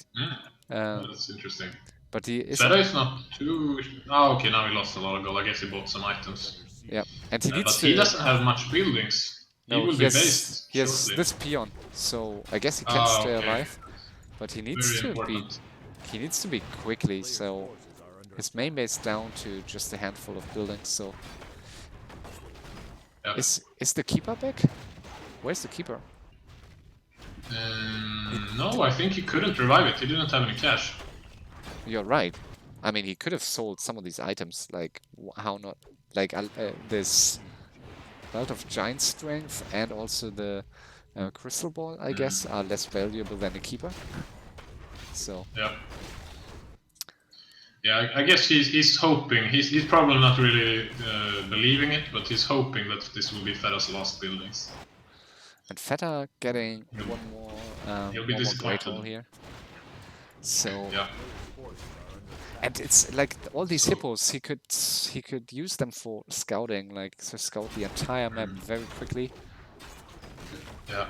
that's interesting. But he is... Fetta is not too... Oh, okay, now he lost a lot of gold. I guess he bought some items. Yeah, and he needs but to... he doesn't have much buildings. No, he will be based he has shortly. this peon, so I guess he can stay alive. But he needs to be... He needs to be quickly, so his main base down to just a handful of buildings, so... Yep. Is the keeper back? Where's the keeper? No, I think he couldn't revive it. He didn't have any cash. You're right. I mean, he could have sold some of these items, like, how not? Like, this Belt of Giant Strength and also the Crystal Ball, I guess, are less valuable than the keeper. So... Yeah. Yeah, I guess he's hoping. He's probably not really believing it, but he's hoping that this will be Fetta's last buildings. And Fetta getting one more Great Hall here. So yeah. And it's like all these hippos, he could use them for scouting, like to scout the entire map very quickly. Yeah.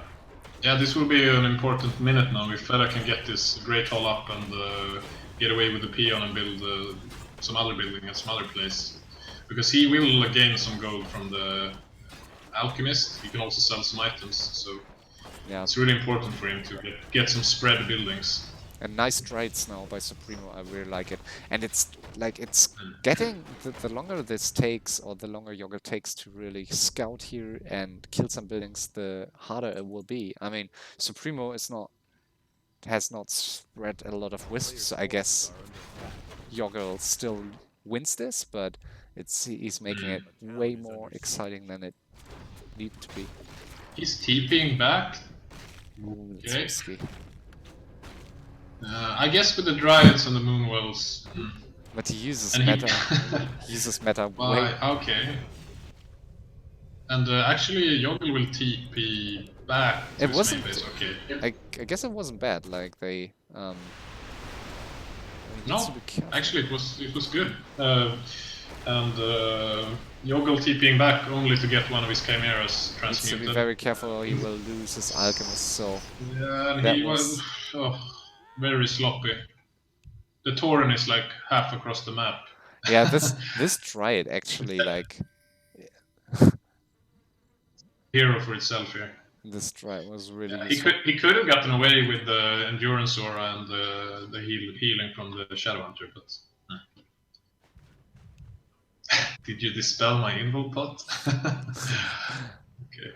Yeah, this will be an important minute now if Fetta can get this Great Hall up and get away with the peon and build some other building at some other place. Because he will gain some gold from the Alchemist. He can also sell some items, so yeah, it's really important for him to get some spread buildings. And nice trades now by Supremo, I really like it. And it's like, it's getting, the longer this takes, or the longer Joggel takes to really scout here and kill some buildings, the harder it will be. I mean, Supremo has not spread a lot of wisps, so I guess Joggel still wins this, but he's making it way more exciting than it needed to be. He's TPing back. Ooh, that's risky. I guess with the Dryads and the Moonwells. But he uses meta. He uses meta way. Okay. And actually, Joggel will TP back to his main base. Okay. I guess it wasn't bad. Like they. No, actually it was good. And Joggel TPing back only to get one of his chimeras transmuted. Needs to be very careful. He will lose his Alchemist. So. Yeah, and he was very sloppy. The Tauren is like half across the map. Yeah, this Dryad actually like. Hero for itself here. This Dryad was really. Yeah, he could have gotten away with the Endurance Aura and the healing from the Shadowhunter, but Did you dispel my invul pot? Okay.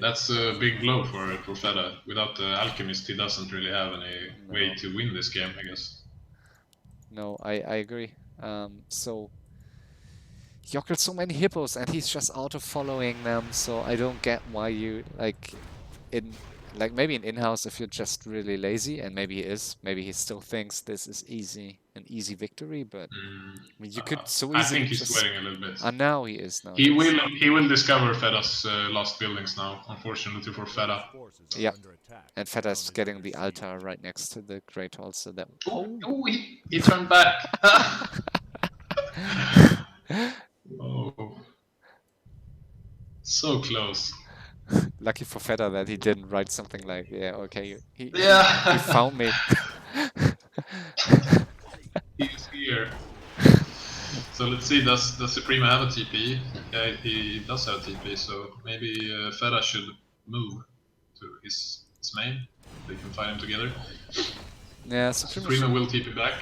That's a big blow for Fetta. Without the Alchemist, he doesn't really have any way to win this game, I guess. No, I agree. So Joggel so many hippos and he's just auto-following them, so I don't get why you, like, maybe in in-house if you're just really lazy, and maybe he is, maybe he still thinks this is an easy victory, but I mean, you could so easily I think he's sweating a little bit. Now he is. Now he will discover Fetta's last buildings now, unfortunately for Fetta. Yeah, and Fetta's getting the altar right next to the Great Hall, so that... Oh, he turned back! Oh. So close. Lucky for Fetta that he didn't write something like, yeah, okay, he found me. He's here. So let's see, does Supremo have a TP? Yeah, he does have a TP, so maybe Fetta should move to his main. They can fight him together. Yeah, Supremo will TP back.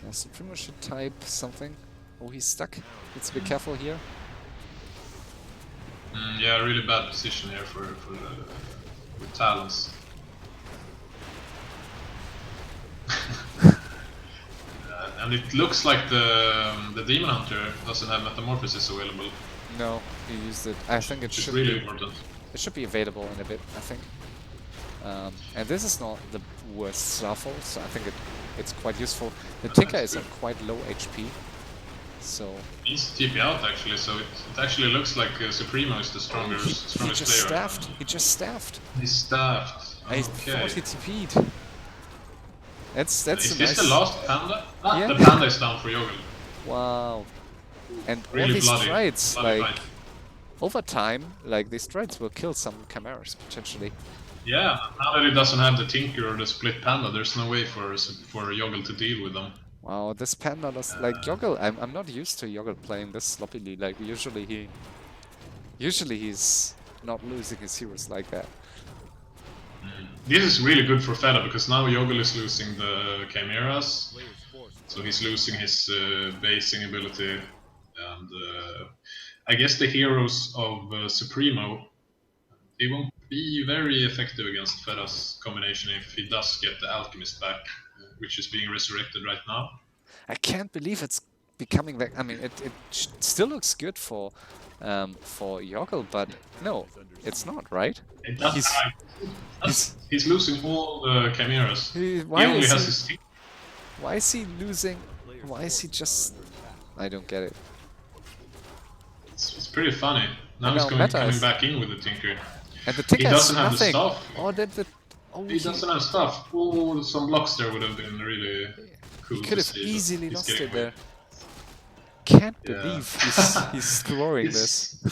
Yeah, Supremo should type something. Oh, he's stuck. Let's be careful here. Yeah, really bad position here for with Talons. And it looks like the Demon Hunter doesn't have Metamorphosis available. No, he used it. I think it should really be important. It should be available in a bit, I think. And this is not the worst Starfall, so I think it's quite useful. The Tinker is on quite low HP, so... He's TP out actually, so it actually looks like Supremo is the strongest player. Staffed. He just staffed. He staffed. Okay. I thought he TP'd. That's Is this the last Panda? Yeah. The Panda is down for Joggel. Wow. And really all these bloody strides, like, fight. over time, like, these strides will kill some Chimeras, potentially. Yeah, now that he doesn't have the Tinker or the split Panda, there's no way for Joggel to deal with them. Wow, this Panda does, like, Joggel, I'm not used to Joggel playing this sloppily, like, usually he's not losing his heroes like that. This is really good for Fetta, because now Joggel is losing the Chimeras, so he's losing his basing ability, and I guess the heroes of Supremo, he won't be very effective against Fetta's combination if he does get the Alchemist back, which is being resurrected right now. I can't believe it's becoming like, I mean, it still looks good for Joggel, but no, it's not, right? It does. He's losing all the Chimeras. He only has his team. Why is he losing? Why is he just... I don't get it. It's pretty funny. Now he's coming back in with the Tinker. And the Tinker he doesn't have nothing. the stuff. He doesn't have stuff. Oh, some blocks there would have been really cool. He could have easily lost it there. Can't believe he's throwing this.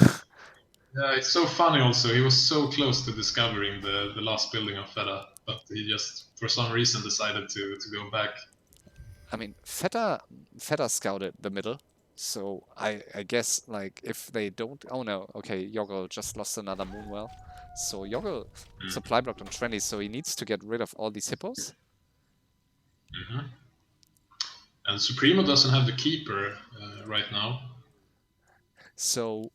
Yeah, it's so funny also. He was so close to discovering the last building of Fetta, but he just, for some reason, decided to go back. I mean, Fetta scouted the middle, so I guess, like, if they don't... Oh no, okay, Joggel just lost another Moonwell. So Joggel supply blocked on 20, so he needs to get rid of all these hippos. And Supremo doesn't have the Keeper right now. So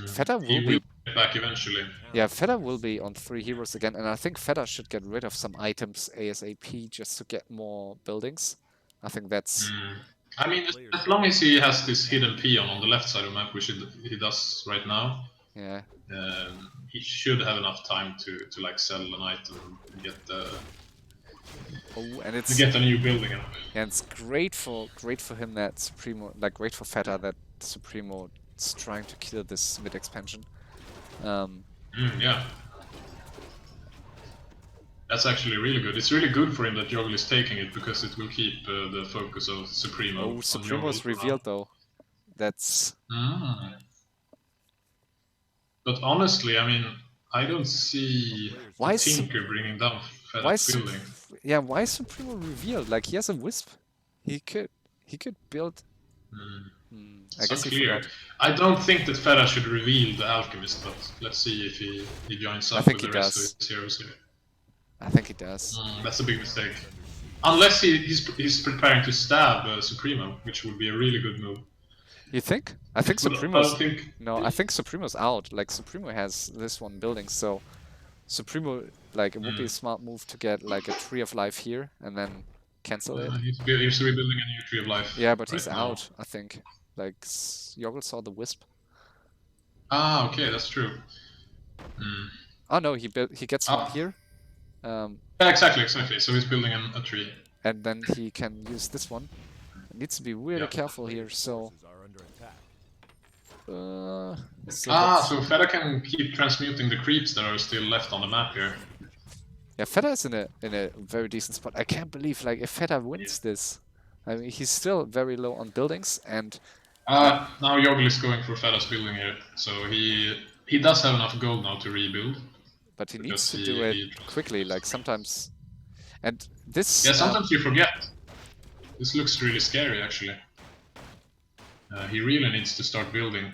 Fetta will be get back eventually. Yeah, Fetta will be on 3 heroes again, and I think Fetta should get rid of some items ASAP just to get more buildings. I think that's... I mean, as long as he has this hidden peon on the left side of the map, which he does right now, yeah, he should have enough time to like sell an item and get the... get a new building up. Yeah, it's great for him that Supremo, like, great for Fetta that Supremo is trying to kill this mid expansion. Yeah. That's actually really good. It's really good for him that Joggel is taking it, because it will keep the focus of Supremo. Oh, Supremo's revealed though. That's... But honestly, I mean, I don't see Tinker bringing down Fetta's building. Yeah, why is Supremo revealed? Like, he has a Wisp. He could build... I guess he forgot. I don't think that Fetta should reveal the Alchemist, but let's see if he joins up with the rest of his heroes here. I think he does. That's a big mistake. Unless he's preparing to stab Supremo, which would be a really good move. You think? I think But I Supremo's... don't think... No, I think Supremo's out. Like, Supremo has this one building, so Supremo, like, it would be a smart move to get, like, a Tree of Life here and then cancel it. He's rebuilding a new Tree of Life. Yeah, but right he's now. out, I think. Like, Joggel saw the Wisp. Ah, okay, that's true. Oh no, he gets one here. Yeah, exactly. So he's building a tree. And then he can use this one. Needs to be really careful here, so... so Fetta can keep transmuting the creeps that are still left on the map here. Yeah, Fetta is in a very decent spot. I can't believe, like, if Fetta wins this... I mean, he's still very low on buildings, and... now Joggel is going for Fetta's building here, so he does have enough gold now to rebuild. But he needs to do it quickly, like, sometimes... And this... Yeah, sometimes you forget. This looks really scary, actually. He really needs to start building.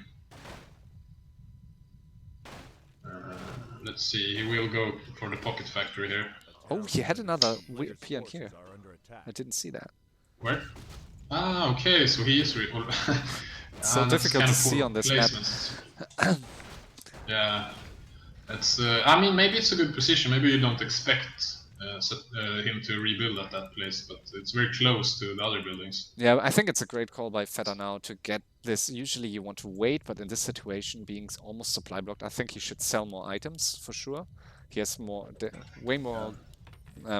Let's see, he will go for the pocket factory here. Oh, he had another peon here. I didn't see that. Where? Ah, okay, so he is It's so difficult to see on this map. Yeah, that's. I mean, maybe it's a good position. Maybe you don't expect him to rebuild at that place, but it's very close to the other buildings. Yeah, I think it's a great call by Fetta now to get this. Usually you want to wait, but in this situation, being almost supply blocked, I think he should sell more items for sure. He has way more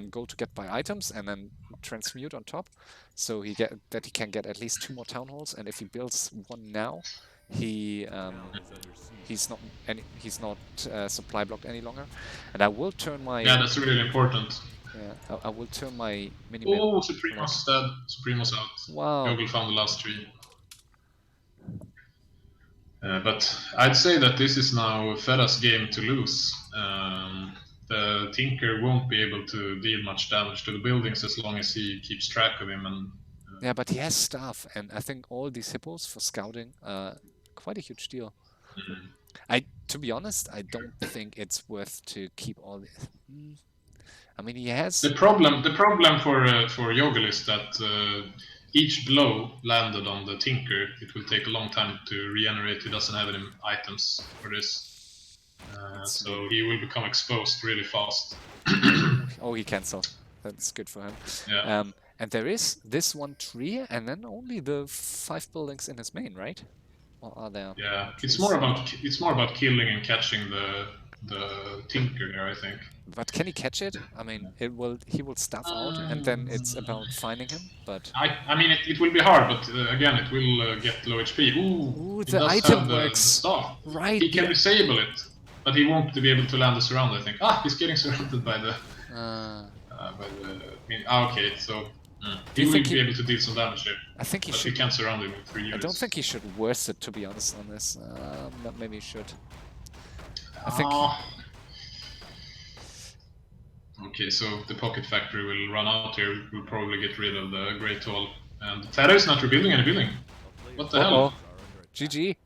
gold to get by items and then transmute on top, so he can get at least 2 more town halls. And if he builds one now, he's not supply blocked any longer. And I will turn my... Yeah, that's really important. Yeah, I will turn my mini... Oh, Supremo's dead. Supremo's out. Wow. Joggel found the last tree. But I'd say that this is now Fetta's game to lose. The Tinker won't be able to deal much damage to the buildings as long as he keeps track of him. And yeah, but he has stuff, and I think all these hippos for scouting are quite a huge deal. To be honest, I don't think it's worth to keep all this. I mean, he has... The problem for Joggel is that each blow landed on the Tinker, it will take a long time to regenerate. He doesn't have any items for this. So he will become exposed really fast. Oh, he cancelled. That's good for him. Yeah. And there is this one tree, and then only the 5 buildings in his main, right? Or are there? Yeah, it's more about killing and catching the Tinker here, I think. But can he catch it? I mean, he will stuff out, and then it's about finding him. But I mean, it will be hard, but again, it will get low HP. Ooh, the item works. The staff. Right. He can disable it, but he won't be able to land the surround. I think. He's getting surrounded by the. Okay, so. He will be able to deal some damage here. I think he should. But he can't surround him with 3 units. I don't think he should worse it, to be honest, on this. But maybe he should. I think. Okay, so the pocket factory will run out here. We'll probably get rid of the Great Hall. And Fetta is not rebuilding any building. What the hell? GG.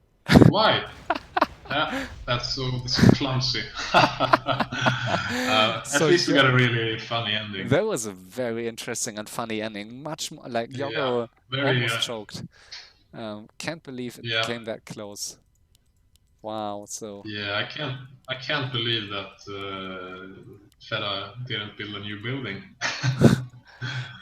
Why? Yeah, that's so clumsy. At least we got a really funny ending. That was a very interesting and funny ending. Much more like Joggel almost choked. Can't believe it came that close. Wow. So. Yeah, I can't believe that Fetta didn't build a new building.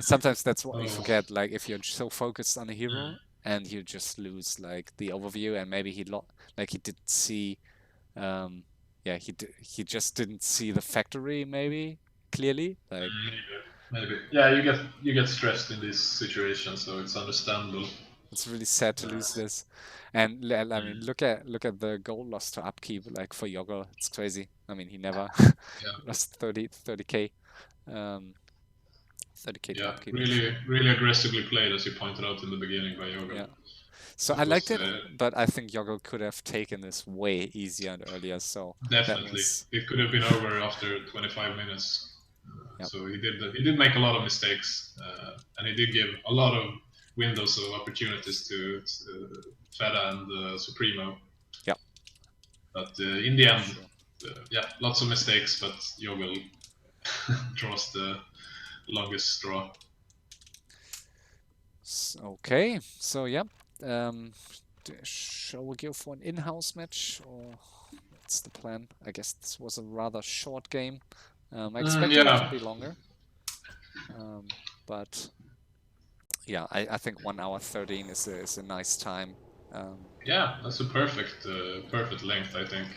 Sometimes that's what you forget. Like if you're so focused on a hero. And you just lose like the overview, and maybe he didn't see, he just didn't see the factory maybe clearly. Like maybe. Yeah, you get stressed in this situation, so it's understandable. It's really sad to lose this, and I mean look at the gold loss to upkeep like for Joggel. It's crazy. I mean he never lost 30k. 30k to upkeep. Really aggressively played, as you pointed out in the beginning by Joggel. Yeah. So I liked it, but I think Joggel could have taken this way easier and earlier. So definitely, it could have been over after 25 minutes. So he did make a lot of mistakes, and he did give a lot of windows of opportunities to Fetta and Supremo. Yeah. But in the end, lots of mistakes, but Joggel draws the longest straw. Okay, so yeah. Shall we go for an in-house match, or what's the plan? I guess this was a rather short game. I expected it to Yeah. be longer. But yeah, I think 1 hour 13 is a nice time. Yeah, that's a perfect length, I think.